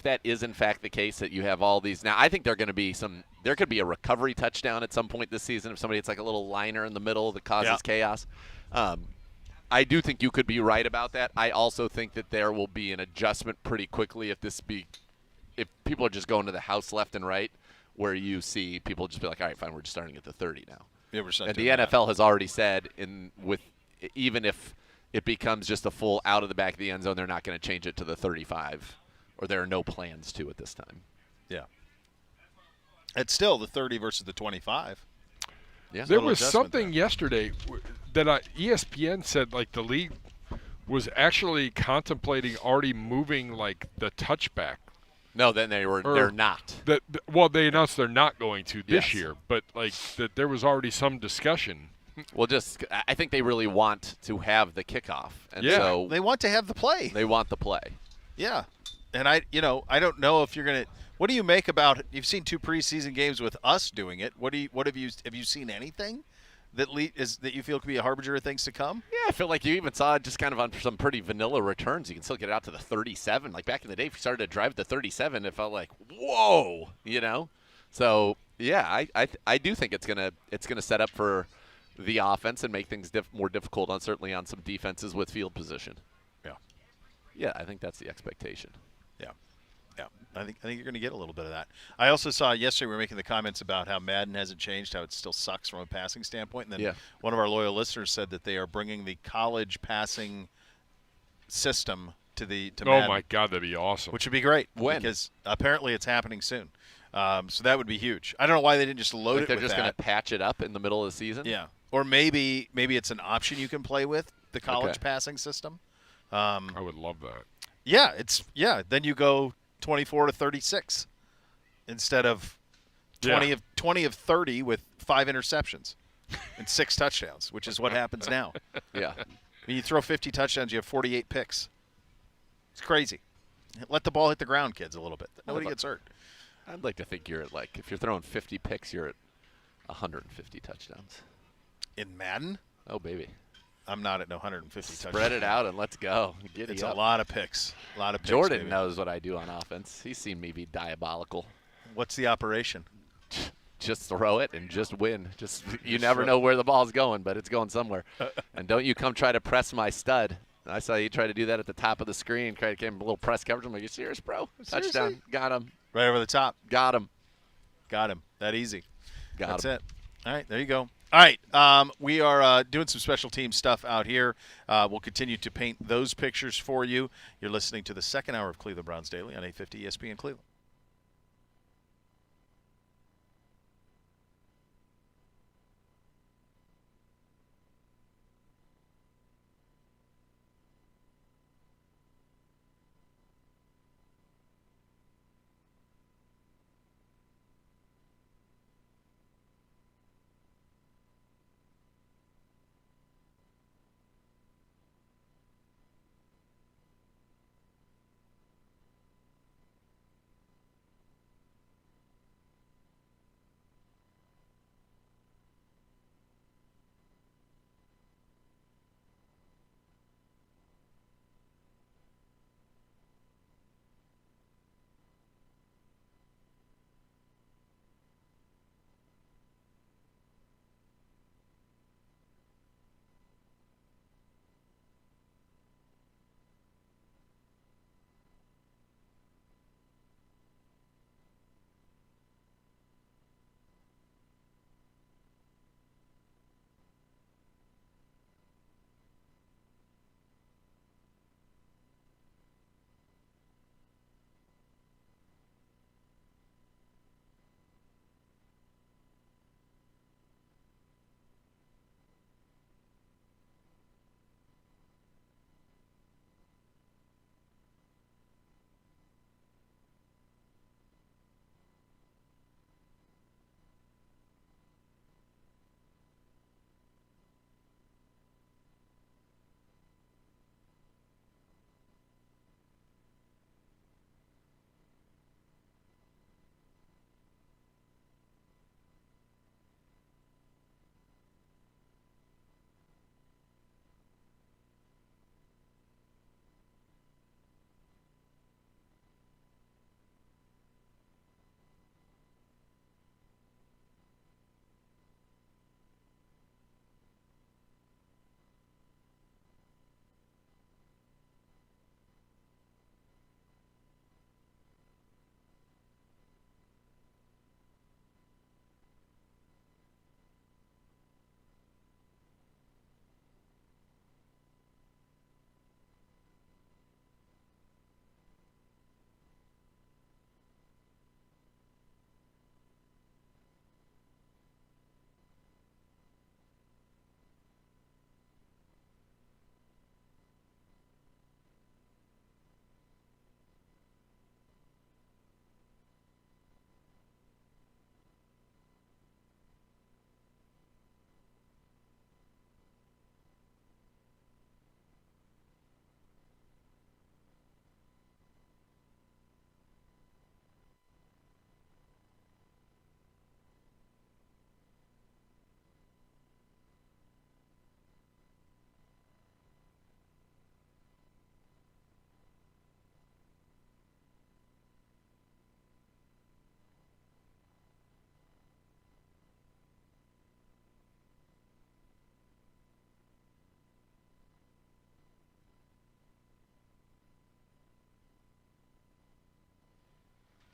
that is in fact the case, that you have all these now, I think there could be a recovery touchdown at some point this season if somebody hits like a little liner in the middle that causes chaos. I do think you could be right about that. I also think that there will be an adjustment pretty quickly if people are just going to the house left and right, where you see people just be like, all right, fine, we're just starting at the 30 now. Yeah, we're And doing the that. NFL has already said even if it becomes just a full out of the back of the end zone, they're not going to change it to the 35, or there are no plans to at this time. Yeah. It's still the 30 versus the 25. Yeah. There Little was adjustment something there. yesterday that ESPN said like the league was actually contemplating already moving like the touchback. No, then they're not. Well, they announced they're not going to this Yes. year, but like that there was already some discussion. Well, I think they really want to have the kickoff, and Yeah. so They want to have the play. they want the play. Yeah. And I don't know if you're going to – what do you make about – you've seen 2 preseason games with us doing it. What have you seen anything that you feel could be a harbinger of things to come? Yeah, I feel like you even saw it just kind of on some pretty vanilla returns. You can still get it out to the 37. Like back in the day, if you started to drive the 37, it felt like, whoa, So, yeah, I do think it's gonna set up for the offense and make things more difficult certainly on some defenses with field position. Yeah. Yeah, I think that's the expectation. Yeah. Yeah. I think you're going to get a little bit of that. I also saw yesterday we were making the comments about how Madden hasn't changed, how it still sucks from a passing standpoint. And then one of our loyal listeners said that they are bringing the college passing system to Madden. Oh my God, that'd be awesome. Which would be great. When? Because apparently it's happening soon. So that would be huge. I don't know why they didn't just load Like it they're with just that. going to patch it up in the middle of the season? Yeah. Or maybe it's an option you can play with, the college Okay. passing system. I would love that. Yeah, then you go 24 to 36 instead of 20 of 30 with 5 interceptions and 6 touchdowns, which is what happens now. Yeah. When you throw 50 touchdowns, you have 48 picks. It's crazy. Let the ball hit the ground, kids, a little bit. Nobody gets hurt. I'd like to think you're at if you're throwing 50 picks, you're at 150 touchdowns. In Madden? Oh, baby. I'm not at 150 touchdowns. Spread it out and let's go. It's a lot of picks. A lot of picks. Jordan baby. knows what I do on offense. He's seen me be diabolical. What's the operation? Just throw it and just win. You never know where the ball's going, but it's going somewhere. And don't you come try to press my stud. I saw you try to do that at the top of the screen. Try to give him a little press coverage. I'm like, you serious, bro? Seriously? Touchdown. Got him. Right over the top. Got him. Got him. That easy. That's it. All right, there you go. All right, we are doing some special team stuff out here. We'll continue to paint those pictures for you. You're listening to the second hour of Cleveland Browns Daily on 850 ESPN Cleveland.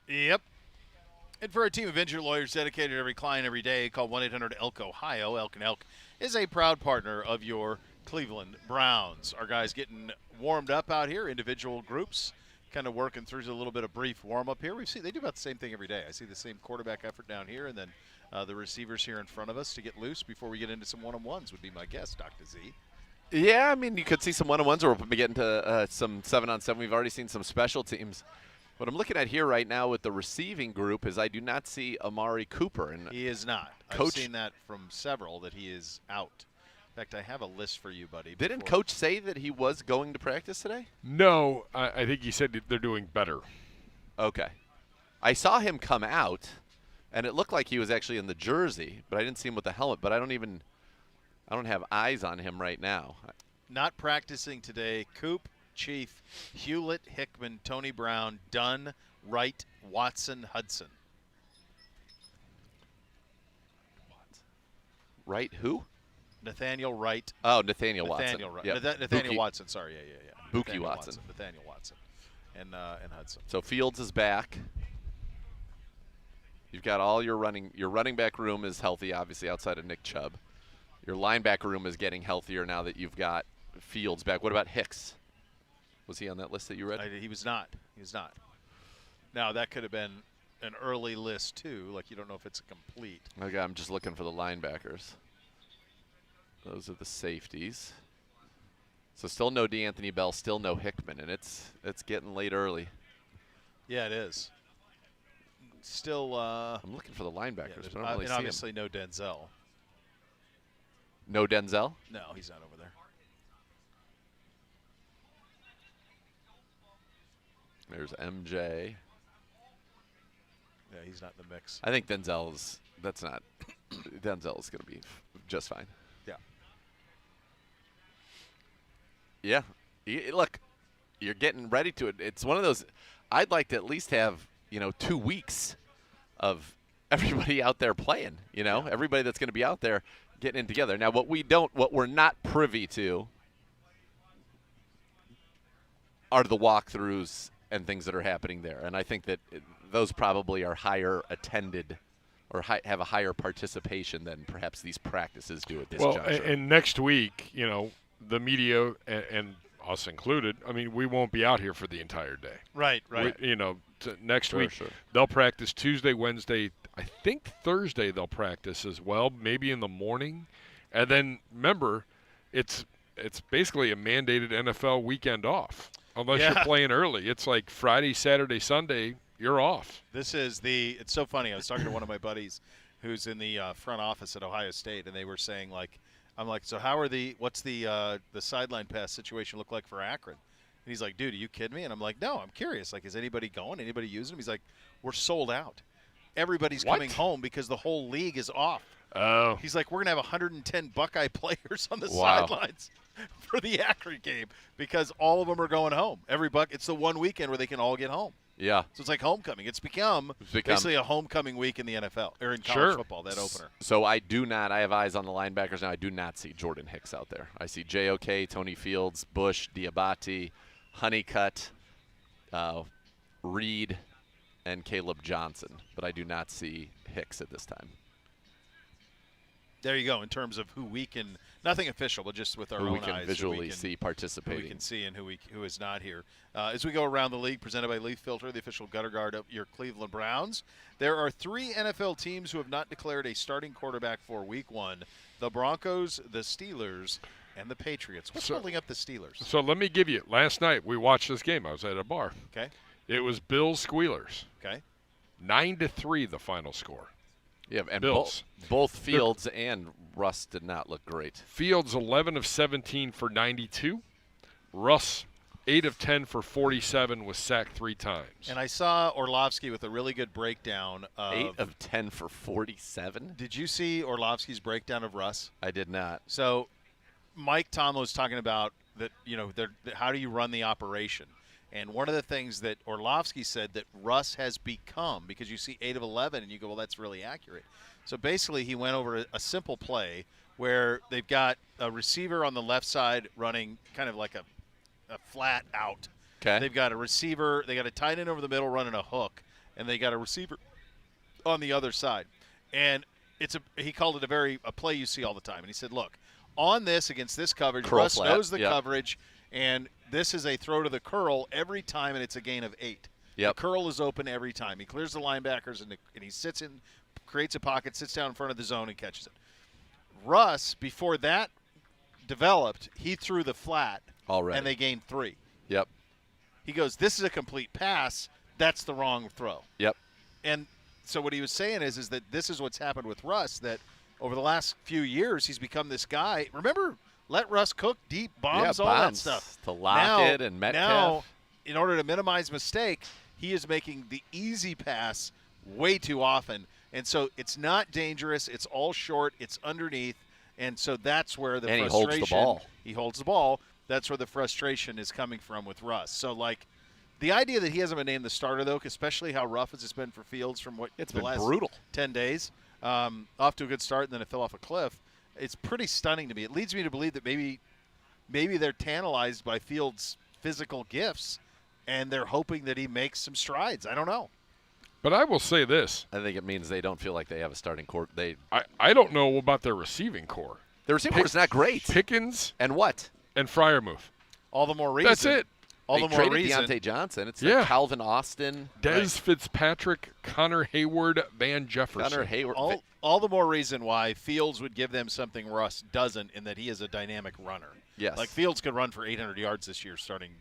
Yep. And for a team of injured lawyers dedicated to every client every day, call 1-800-ELK-OHIO. Elk & Elk is a proud partner of your Cleveland Browns. Our guys getting warmed up out here, individual groups, kind of working through a little bit of brief warm-up here. They do about the same thing every day. I see the same quarterback effort down here, and then the receivers here in front of us to get loose before we get into some one-on-ones would be my guess, Dr. Z. Yeah, I mean, you could see some one-on-ones, or we'll be getting to some 7-on-7. We've already seen some special teams. What I'm looking at here right now with the receiving group is I do not see Amari Cooper. And he is not. I've seen that from several that he is out. In fact, I have a list for you, buddy. Didn't Coach say that he was going to practice today? No, I think he said they're doing better. Okay. I saw him come out, and it looked like he was actually in the jersey, but I didn't see him with the helmet. But I don't have eyes on him right now. Not practicing today. Coop, Chief, Hewlett, Hickman, Tony Brown, Dunn, Wright, Watson, Hudson. Wright who? Nathaniel Wright. Oh, Nathaniel Watson. Nathaniel Wright. Yep. Nathaniel Watson. Sorry, yeah. Buki Nathaniel Watson. Nathaniel Watson. And Hudson. So Fields is back. You've got all your running back room is healthy, obviously, outside of Nick Chubb. Your linebacker room is getting healthier now that you've got Fields back. What about Hicks? Was he on that list that you read? He was not. He was not. Now, that could have been an early list, too. Like, you don't know if it's a complete. Okay, I'm just looking for the linebackers. Those are the safeties. So still no DeAnthony Bell, still no Hickman, and it's getting late early. Yeah, it is. Still. I'm looking for the linebackers, but I don't really see obviously no Denzel. No Denzel? No, he's not over there. There's MJ. Yeah, he's not in the mix. I think Denzel is going to be just fine. Yeah. Yeah. Look, you're getting ready to it. It's one of those, I'd like to at least have, 2 weeks of everybody out there playing, everybody that's going to be out there getting in together. Now, what we're not privy to are the walkthroughs and things that are happening there. And I think that those probably are higher attended or have a higher participation than perhaps these practices do at this juncture. And next week, the media and us included, I mean, we won't be out here for the entire day. Right. Next week, sure. They'll practice Tuesday, Wednesday. I think Thursday they'll practice as well, maybe in the morning. And then, remember, it's basically a mandated NFL weekend off. Unless you're playing early. It's like Friday, Saturday, Sunday, you're off. It's so funny. I was talking to one of my buddies who's in the front office at Ohio State, and they were saying, I'm like, so what's the sideline pass situation look like for Akron? And he's like, dude, are you kidding me? And I'm like, no, I'm curious. Like, is anybody going? Anybody using them? He's like, we're sold out. Everybody's coming home because the whole league is off. Oh. He's like, we're going to have 110 Buckeye players on the sidelines for the Akron game because all of them are going home. It's the one weekend where they can all get home. Yeah. So it's like homecoming. It's become basically a homecoming week in the NFL or in college football, that opener. So I have eyes on the linebackers now. I do not see Jordan Hicks out there. I see JOK, Tony Fields, Bush, Diabate, Honeycutt, Reed, and Caleb Johnson. But I do not see Hicks at this time. There you go. In terms of who we can, nothing official, but just with our own eyes, who we can visually see participating. Who we can see and who is not here. As we go around the league, presented by Leaf Filter, the official gutter guard of your Cleveland Browns. There are 3 NFL teams who have not declared a starting quarterback for Week 1: the Broncos, the Steelers, and the Patriots. What's holding up the Steelers? So let me give you. Last night we watched this game. I was at a bar. Okay. It was Bills Squealers. Okay. 9-3 the final score. Yeah, and Bills. Both Fields and Russ did not look great. Fields 11 of 17 for 92. Russ 8 of 10 for 47, was sacked 3 times. And I saw Orlovsky with a really good breakdown of 8 of 10 for 47. Did you see Orlovsky's breakdown of Russ? I did not. So Mike Tomlin was talking about that, how do you run the operation? And one of the things that Orlovsky said that Russ has become, because you see 8 of 11 and you go, well, that's really accurate. So basically he went over a simple play where they've got a receiver on the left side running kind of like a flat out. Okay. They've got a receiver. They got a tight end over the middle running a hook. and they got a receiver on the other side. And he called it a play you see all the time. And he said, look, on this against this coverage, Curl Russ flat. knows the Yep. coverage, and this is a throw to the curl every time, and it's a gain of 8. Yep. The curl is open every time. He clears the linebackers, and he sits in, creates a pocket, sits down in front of the zone, and catches it. Russ, before that developed, he threw the flat, Already. and they gained 3. Yep. He goes, this is a complete pass. That's the wrong throw. Yep. And so what he was saying is that this is what's happened with Russ, that over the last few years he's become this guy. Remember, let Russ cook, deep bombs, all that stuff. To Lockett and Metcalf. Now, in order to minimize mistake, he is making the easy pass way too often. And so it's not dangerous. It's all short. It's underneath. And so that's where the frustration. He holds the ball. He holds the ball. That's where the frustration is coming from with Russ. So, like, the idea that he hasn't been named the starter, though, especially how rough it's been for Fields from It's the been last brutal. 10 days, off to a good start, and then it fell off a cliff. It's pretty stunning to me. It leads me to believe that maybe they're tantalized by Fields' physical gifts, and they're hoping that he makes some strides. I don't know. But I will say this. I think it means they don't feel like they have a starting core. I don't know about their receiving core. Their receiving core is not great. Pickens. And what? And Freiermuth. All the more reason. That's it. All they the more traded reason. Deontay Johnson. It's Yeah. like Calvin Austin. Dez Fitzpatrick, Connor Hayward, Van Jefferson. Connor Hayward. All the more reason why Fields would give them something Russ doesn't, in that he is a dynamic runner. Yes. Like Fields could run for 800 yards this year starting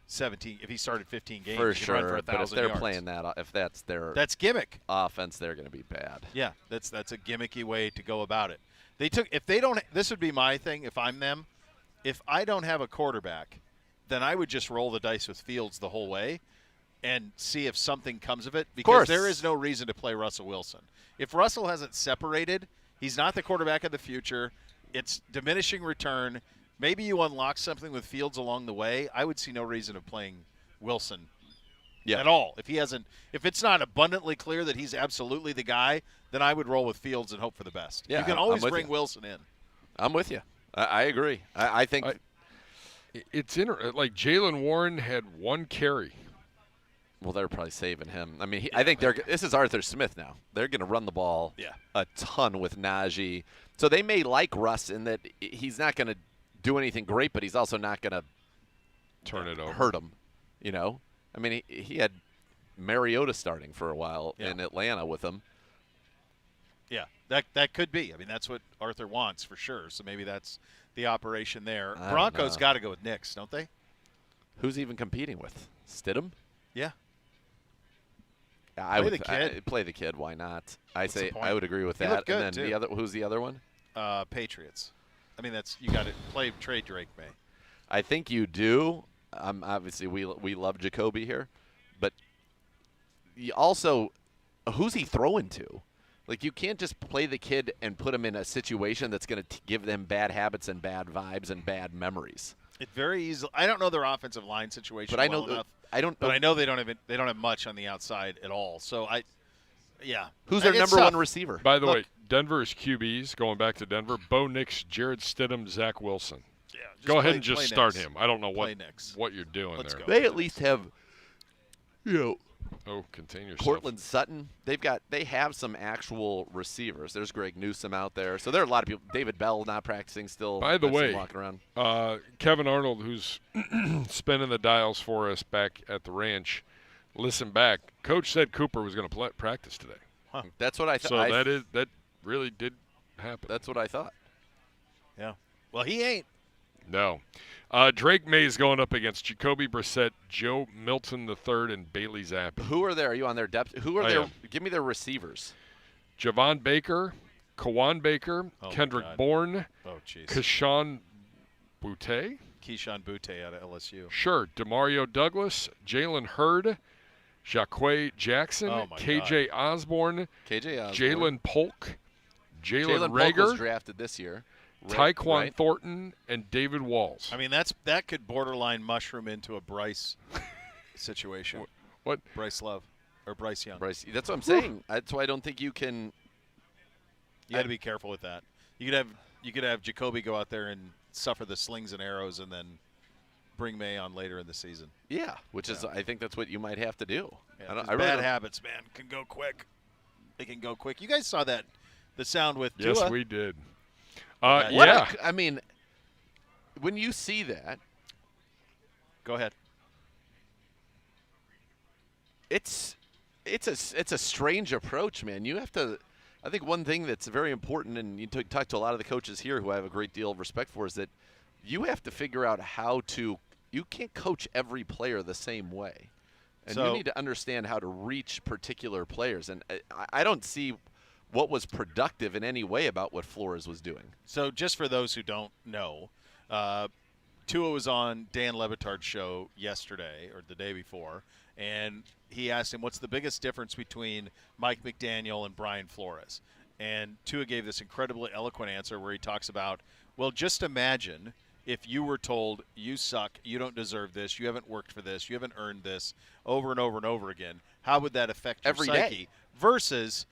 17. If he started 15 games, For he could run for sure. 1,000 But if they're yards. playing that, if that's their That's gimmick. offense, they're going to be bad. Yeah, that's a gimmicky way to go about it. This would be my thing if I'm them. If I don't have a quarterback, then I would just roll the dice with Fields the whole way and see if something comes of it, because there is no reason to play Russell Wilson. If Russell hasn't separated, he's not the quarterback of the future. It's diminishing return. Maybe you unlock something with Fields along the way. I would see no reason of playing Wilson at all. If it's not abundantly clear that he's absolutely the guy, then I would roll with Fields and hope for the best. Yeah, you can always bring Wilson in. I'm with you. I agree. I think it's like Jalen Warren had 1 carry. Well, they're probably saving him. I mean, I think this is Arthur Smith now. They're going to run the ball a ton with Najee. So they may like Russ in that he's not going to do anything great, but he's also not going to turn it over, hurt him. You know, I mean, he had Mariota starting for a while in Atlanta with him. Yeah, that could be. I mean, that's what Arthur wants for sure. So maybe that's the operation there. Broncos got to go with Knicks, don't they? Who's even competing with Stidham? Yeah. Play the kid. Play the kid. Why not? I would agree with that. And then who's the other one? Patriots. I mean, you got to play trade Drake May. I think you do. Obviously, we love Jacoby here, but you also, who's he throwing to? Like, you can't just play the kid and put him in a situation that's going to give them bad habits and bad vibes and bad memories. It very easily. I don't know their offensive line situation but well enough. But I know they don't have much on the outside at all. So who's their number one receiver? By the way, Denver's QBs, going back to Denver, Bo Nix, Jared Stidham, Zach Wilson. Yeah, go ahead and just start him. I don't know what you're doing Let's there. go. They at least have, contain yourself. Cortland Sutton. They have some actual receivers. There's Greg Newsome out there. So there are a lot of people. David Bell not practicing still. By the way, walking around. Kevin Arnold, who's spinning the dials for us back at the ranch, listen back. Coach said Cooper was going to practice today. Huh. That's what I thought. So that really did happen. That's what I thought. Yeah. Well, he ain't. No. Drake May's going up against Jacoby Brissett, Joe Milton III, and Bailey Zappi. Who are there? Are you on their depth? Who are there? Give me their receivers. Javon Baker, Kawan Baker, Kendrick Bourne, Keyshawn Boutte. Keyshawn Boutte out of LSU. Sure. Demario Douglas, Jalen Hurd, Jacquay Jackson, KJ Osborne, Jalen Polk, Jalen Polk was Reagor, drafted this year. Tyquan Thornton, and David Walls. I mean, that could borderline mushroom into a Bryce situation. What? Bryce Love or Bryce Young. That's what I'm saying. That's why I don't think you can. You got to be careful with that. You could have Jacoby go out there and suffer the slings and arrows, and then bring May on later in the season. Yeah, which is I think that's what you might have to do. Yeah, bad habits, man, can go quick. They can go quick. You guys saw that, the sound with Tua. Yes, we did. I mean, when you see that, go ahead. It's a strange approach, man. You have to. I think one thing that's very important, and you talk to a lot of the coaches here who I have a great deal of respect for, is that you have to figure out how to. You can't coach every player the same way, and you need to understand how to reach particular players. And I don't see what was productive in any way about what Flores was doing. So just for those who don't know, Tua was on Dan Le Batard's show yesterday or the day before, and he asked him, what's the biggest difference between Mike McDaniel and Brian Flores? And Tua gave this incredibly eloquent answer where he talks about, well, just imagine if you were told, you suck, you don't deserve this, you haven't worked for this, you haven't earned this, over and over and over again, how would that affect your psyche? Versus,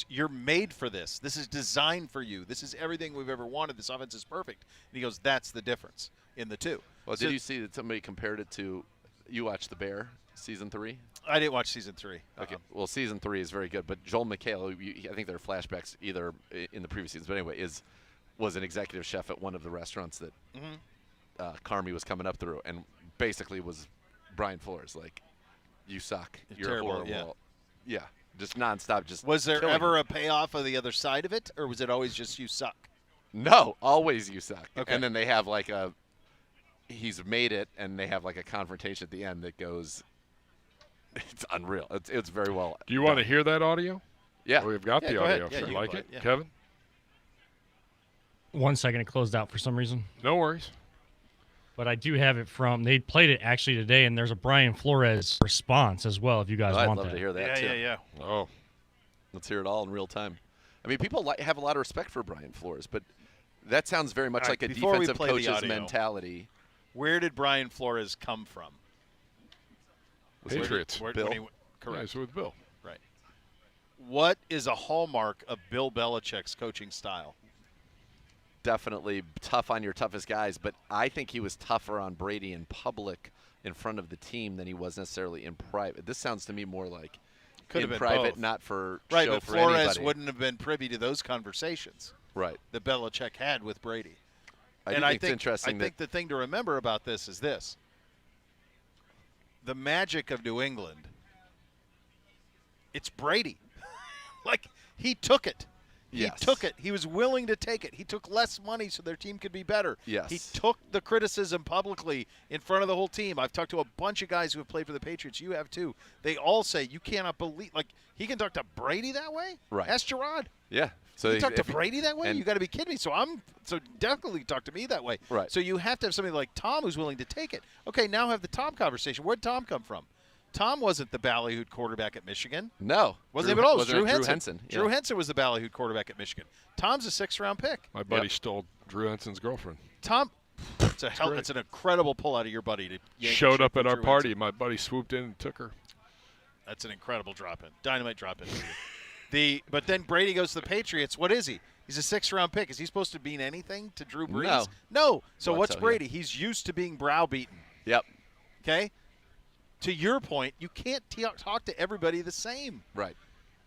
you're made for this. This is designed for you. This is everything we've ever wanted. This offense is perfect. And he goes, that's the difference in the two. Well, did you see that somebody compared it to, you watched The Bear, season 3? I didn't watch season 3. Okay, well, season 3 is very good. But Joel McHale, I think there are flashbacks either in the previous seasons, but anyway, was an executive chef at one of the restaurants that Carmi was coming up through, and basically was Brian Flores, like, you suck. You're terrible, horrible. Yeah, just nonstop. Was there ever a payoff of the other side of it, or was it always just you suck? No, always you suck. Okay. And then they have like he's made it, and they have like a confrontation at the end that goes, it's unreal. It's very well. Do you want to hear that audio? Yeah. We've got the audio. Yeah, if you like it. Yeah. Kevin? 1 second, it closed out for some reason. No worries. But I do have it from, they played it actually today, and there's a Brian Flores response as well, if you guys want that. I'd love to hear that, too. Yeah. Oh. Let's hear it all in real time. I mean, people have a lot of respect for Brian Flores, but that sounds very much like a defensive coach's mentality. Where did Brian Flores come from? Patriots. Bill? Correct. Yeah, so with Bill. Right. What is a hallmark of Bill Belichick's coaching style? Definitely tough on your toughest guys, but I think he was tougher on Brady in public in front of the team than he was necessarily in private. This sounds to me more like in private, both. not for right, show but for Flores anybody. wouldn't have been privy to those conversations. Right. That Belichick had with Brady. I think it's interesting. I think the thing to remember about this is this. The magic of New England, it's Brady. Like, he took it. He took it. He was willing to take it. He took less money so their team could be better. Yes. He took the criticism publicly in front of the whole team. I've talked to a bunch of guys who have played for the Patriots. You have too. They all say, you cannot believe, like, he can talk to Brady that way? Right. Ask Gerard. Yeah. So you talk to Brady that way? You got to be kidding me. So definitely talk to me that way. Right. So you have to have somebody like Tom who's willing to take it. Okay, now have the Tom conversation. Where'd Tom come from? Tom wasn't the ballyhooed quarterback at Michigan. No. Wasn't him at all. It was Drew Henson. Henson. Yeah. Drew Henson was the ballyhooed quarterback at Michigan. Tom's a 6th-round pick. My buddy stole Drew Henson's girlfriend. Tom, it's an incredible pull out of your buddy to yank showed up at our Drew party. Henson. My buddy swooped in and took her. That's an incredible drop-in. Dynamite drop-in. But then Brady goes to the Patriots. What is he? He's a 6th-round pick. Is he supposed to mean anything to Drew Brees? No. So what's Brady? He's used to being browbeaten. Yep. Okay? To your point, you can't talk to everybody the same. Right.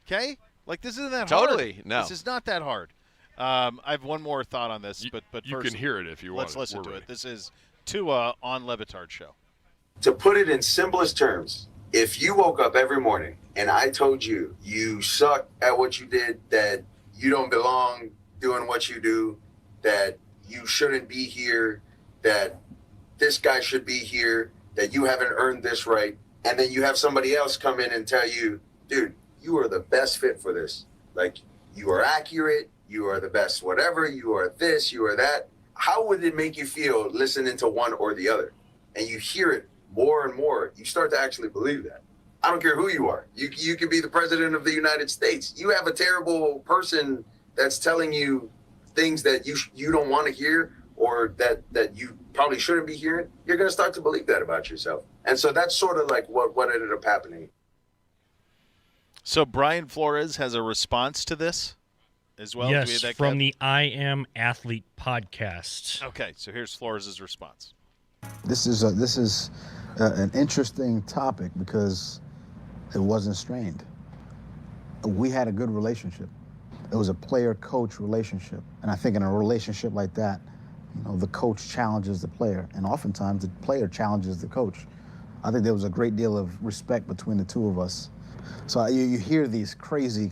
Okay? Like, this isn't that hard. Totally. No. This is not that hard. I have one more thought on this, but you first, can hear it if you want. Let's listen to it. This is Tua on Le Batard's show. To put it in simplest terms, if you woke up every morning and I told you you suck at what you did, that you don't belong doing what you do, that you shouldn't be here, that this guy should be here, that you haven't earned this right, and then you have somebody else come in and tell you, dude, you are the best fit for this. Like, you are accurate, you are the best whatever, you are this, you are that. How would it make you feel listening to one or the other? And you hear it more and more, you start to actually believe that. I don't care who you are. You could be the president of the United States. You have a terrible person that's telling you things that you don't want to hear, or that you probably shouldn't be hearing. You're going to start to believe that about yourself. And so that's sort of like what ended up happening. So Brian Flores has a response to this as well? Yes, from the I Am Athlete podcast. Okay, so here's Flores' response. This is an interesting topic because it wasn't strained. We had a good relationship. It was a player-coach relationship. And I think in a relationship like that, the coach challenges the player, and oftentimes the player challenges the coach. I think there was a great deal of respect between the two of us. So you hear these crazy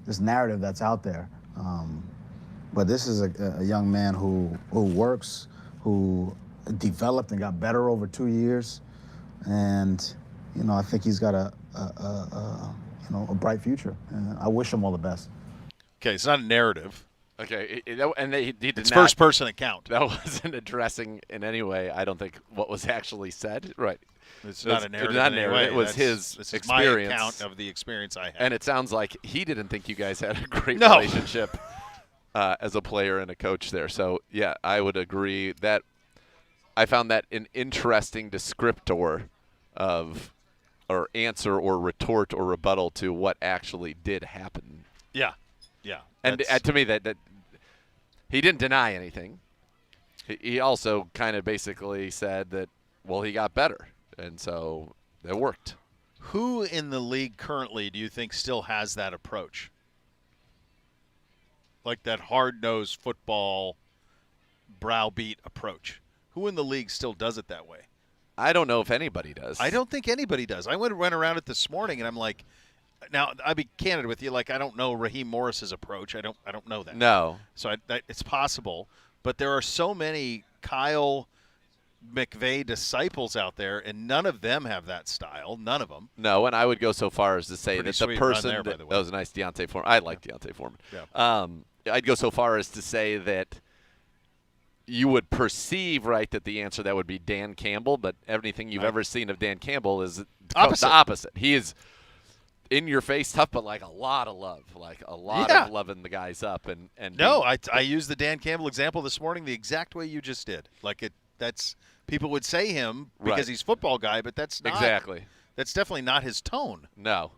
this narrative that's out there. But this is a young man who works, who developed and got better over 2 years. And, I think he's got a bright future. And I wish him all the best. Okay, it's not a narrative. Okay, and he did it's not, first-person account. That wasn't addressing in any way, I don't think, what was actually said. Right. It's not a narrative. It was his experience. My account of the experience I had. And it sounds like he didn't think you guys had a great relationship as a player and a coach there. So, yeah, I would agree that I found that an interesting descriptor of or answer or retort or rebuttal to what actually did happen. Yeah. Yeah. And to me, that he didn't deny anything. He also kind of basically said that, well, he got better. And so it worked. Who in the league currently do you think still has that approach? Like that hard-nosed football browbeat approach. Who in the league still does it that way? I don't know if anybody does. I don't think anybody does. I went around it this morning, and I'm like, now I'll be candid with you. Like I don't know Raheem Morris's approach. I don't know that. No. So it's possible, but there are so many Kyle McVay disciples out there, and none of them have that style. None of them. No, and I would go so far as to say Pretty that the sweet person run there, by the way. that was a nice Deontay Foreman. I like Deontay Foreman. Yeah. I'd go so far as to say that you would perceive, right, that the answer that would be Dan Campbell, but everything you've ever seen of Dan Campbell is the opposite. He is in your face tough, but like a lot of love, of loving the guys up. And no, I used the Dan Campbell example this morning the exact way you just did. That's people would say him because he's a football guy, but that's not exactly. That's definitely not his tone. No,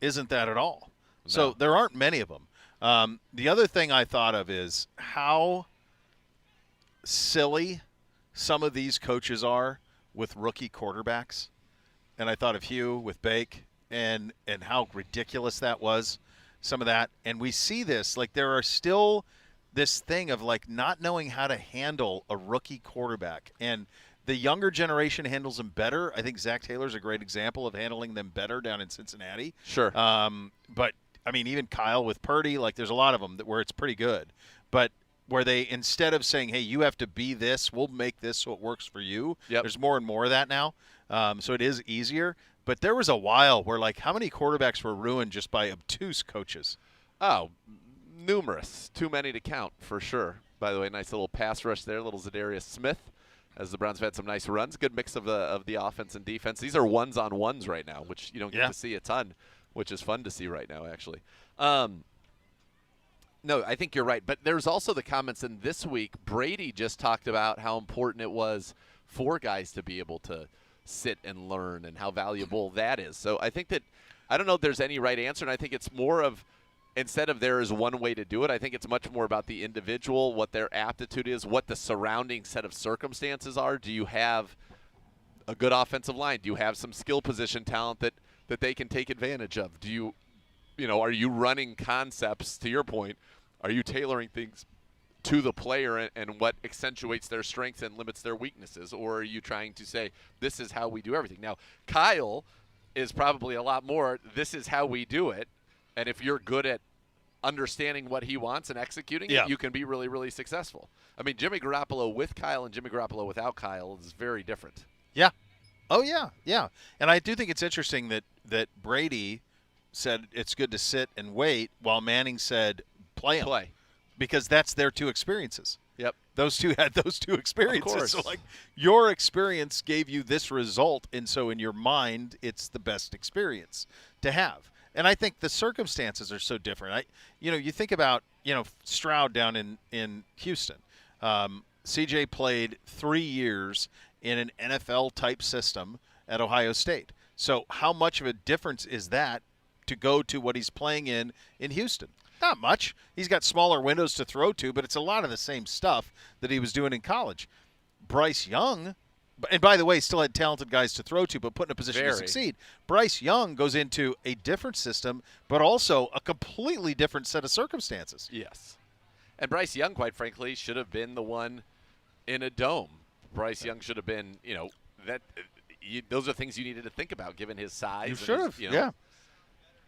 isn't that at all? No. So there aren't many of them. The other thing I thought of is how silly some of these coaches are with rookie quarterbacks. And I thought of Hugh with Bake and how ridiculous that was, some of that. And we see this, like there are still this thing of like not knowing how to handle a rookie quarterback. And the younger generation handles them better. I think Zach Taylor's a great example of handling them better down in Cincinnati. Sure. But, I mean, even Kyle with Purdy, like there's a lot of them where it's pretty good. But where they, instead of saying, hey, you have to be this, we'll make this so it works for you. Yep. There's more and more of that now. So it is easier. But there was a while where, like, how many quarterbacks were ruined just by obtuse coaches? Oh, numerous. Too many to count, for sure. By the way, nice little pass rush there, little Zadarius Smith, as the Browns have had some nice runs. Good mix of the offense and defense. These are ones-on-ones right now, which you don't get to see a ton, which is fun to see right now, actually. No, I think you're right. But there's also the comments in this week. Brady just talked about how important it was for guys to be able to sit and learn and how valuable that is. So I think that I don't know if there's any right answer, and I think it's more of instead of there is one way to do it, I think it's much more about the individual, what their aptitude is, what the surrounding set of circumstances are. Do you have a good offensive line? Do you have some skill position talent that they can take advantage of? Do you are you running concepts, to your point, are you tailoring things to the player and what accentuates their strengths and limits their weaknesses? Or are you trying to say, this is how we do everything? Now, Kyle is probably a lot more, this is how we do it. And if you're good at understanding what he wants and executing it, you can be really, really successful. I mean, Jimmy Garoppolo with Kyle and Jimmy Garoppolo without Kyle is very different. Yeah. Oh, yeah, yeah. And I do think it's interesting that Brady said it's good to sit and wait while Manning said play him. Play. Because that's their two experiences. Yep. Those two had those two experiences. Of course. So, like, your experience gave you this result, and so in your mind, it's the best experience to have. And I think the circumstances are so different. You think about, Stroud down in Houston. CJ played 3 years in an NFL-type system at Ohio State. So how much of a difference is that to go to what he's playing in Houston? Not much. He's got smaller windows to throw to, but it's a lot of the same stuff that he was doing in college. Bryce Young And by the way, still had talented guys to throw to, but put in a position to succeed. Bryce Young goes into a different system, but also a completely different set of circumstances. Yes. And Bryce Young, quite frankly, should have been the one in a dome. Bryce Young should have been, those are things you needed to think about given his size. You should have, yeah.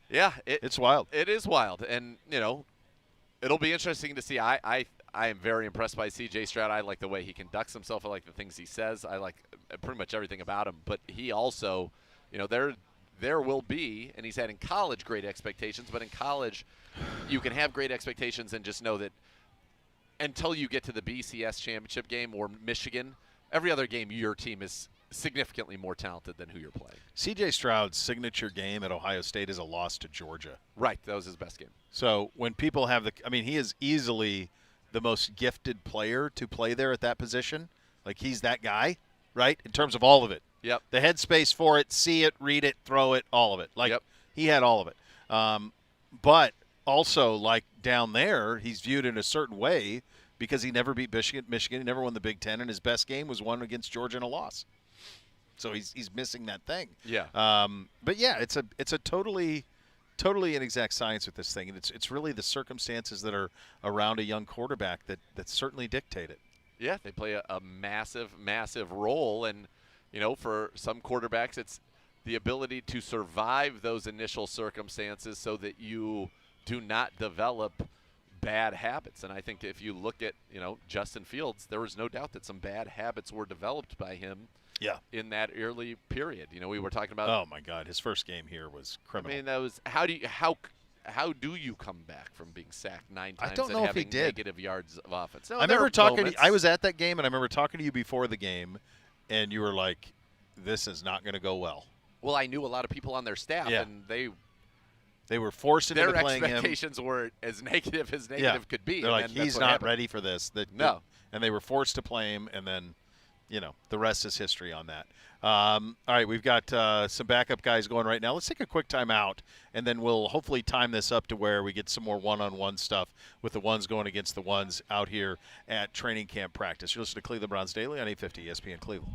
Yeah. It's wild. It is wild. And, it'll be interesting to see. I am very impressed by C.J. Stroud. I like the way he conducts himself. I like the things he says. I like pretty much everything about him. But he also, there will be, and he's had in college great expectations, but in college you can have great expectations and just know that until you get to the BCS championship game or Michigan, every other game your team is significantly more talented than who you're playing. C.J. Stroud's signature game at Ohio State is a loss to Georgia. Right. That was his best game. So when people have he is easily the most gifted player to play there at that position. Like, he's that guy, right, in terms of all of it. Yep. The headspace for it, see it, read it, throw it, all of it. Like, he had all of it. But also, like, down there, he's viewed in a certain way because he never beat Michigan. He never won the Big Ten, and his best game was one against Georgia in a loss. So he's missing that thing. Yeah. But, yeah, it's a totally inexact science with this thing, and it's really the circumstances that are around a young quarterback that certainly dictate it. Yeah, they play a massive, massive role, and for some quarterbacks, it's the ability to survive those initial circumstances so that you do not develop bad habits. And I think if you look at Justin Fields, there was no doubt that some bad habits were developed by him. Yeah. In that early period, we were talking about. Oh my God, his first game here was criminal. I mean, that was how do you come back from being sacked 9 times I don't know and if he having did. negative yards of offense? No, I remember talking. I was at that game, and I remember talking to you before the game, and you were like, "This is not going to go well." Well, I knew a lot of people on their staff, and they were forced into playing him. Their expectations were as negative could be. They're like, he's not ready for this. No. And they were forced to play him, and then, the rest is history on that. All right, we've got some backup guys going right now. Let's take a quick time out, and then we'll hopefully time this up to where we get some more one-on-one stuff with the ones going against the ones out here at training camp practice. You're listening to Cleveland Browns Daily on 850 ESPN Cleveland.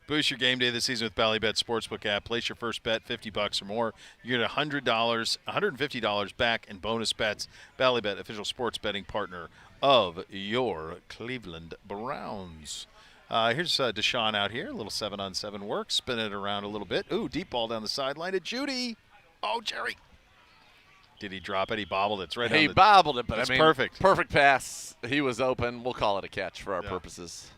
Boost your game day this season with Ballybet Sportsbook app. Place your first bet, $50 or more. You get $150 back in bonus bets. Ballybet, official sports betting partner of your Cleveland Browns. Here's Deshaun out here. A little 7-on-7 work. Spin it around a little bit. Ooh, deep ball down the sideline to Judy. Oh, Jerry. Did he drop it? He bobbled it. It's right. He bobbled it, but it's I mean, perfect. Perfect pass. He was open. We'll call it a catch for our purposes.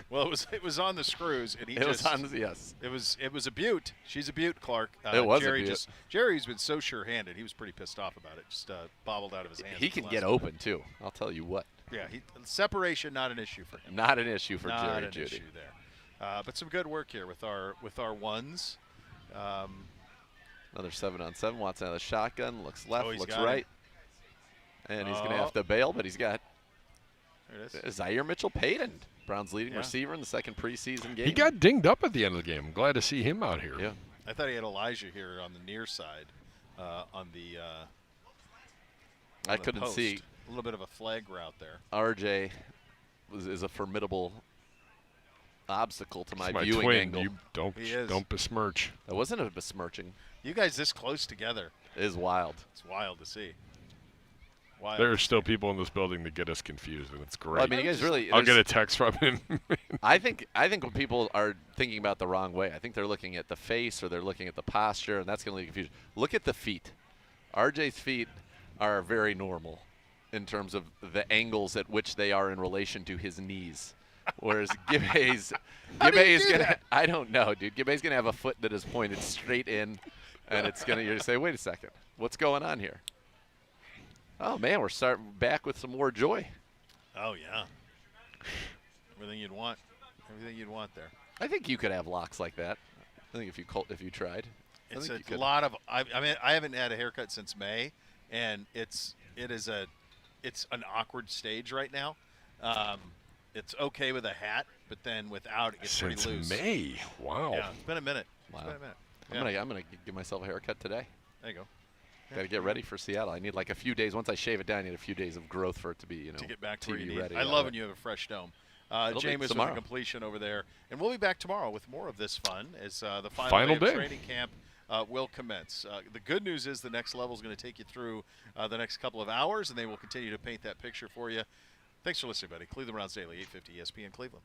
Well, it was on the screws, and it was on. Yes. It was a beaut. She's a beaut, Clark. It was Jerry a beaut. Jerry's been so sure-handed. He was pretty pissed off about it. Just bobbled out of his hands. He can get open too. I'll tell you what. Yeah, separation not an issue for him. Not an issue for not Jerry an Judy. Issue there. But some good work here with our ones. Another 7-on-7. Watson out of the shotgun. Looks left. Looks got right. him. And he's going to have to bail, but he's got there it is. Zaire Mitchell-Payton, Browns leading receiver in the second preseason game. He got dinged up at the end of the game. I'm glad to see him out here. Yeah. I thought he had Elijah here on the near side, on the. I couldn't post. see. A little bit of a flag route there. RJ is a formidable obstacle to my my viewing twin. angle. You don't besmirch. That wasn't a besmirching. You guys this close together. It is wild. It's wild to see. Wild. There are still people in this building that get us confused, and it's great. Well, I mean, you guys really. I'll get a text from him. I think when people are thinking about the wrong way, I think they're looking at the face or they're looking at the posture, and that's going to lead to confusion. Look at the feet. RJ's feet are very normal in terms of the angles at which they are in relation to his knees. Whereas Gibbe's gonna. I don't know, dude. Gibbe's gonna have a foot that is pointed straight in, and it's gonna. You're gonna say, wait a second, what's going on here? Oh man, we're starting back with some more joy. Oh yeah. Everything you'd want. Everything you'd want there. I think you could have locks like that. I think if you tried. It's a lot of. I mean, I haven't had a haircut since May, and it's an awkward stage right now. It's okay with a hat, but then without it gets Since pretty loose. May, wow. Yeah, it's been a minute. Wow. It's been a minute. Yeah. I'm gonna give myself a haircut today. There you go. Got to get ready for Seattle. I need like a few days. Once I shave it down, I need a few days of growth for it to be, to get back to TV where you need. ready. I love when you have a fresh dome. James with a completion over there, and we'll be back tomorrow with more of this fun as the final day of training camp will commence. The good news is the next level is going to take you through the next couple of hours, and they will continue to paint that picture for you. Thanks for listening, buddy. Cleveland Browns Daily, 850 ESPN Cleveland.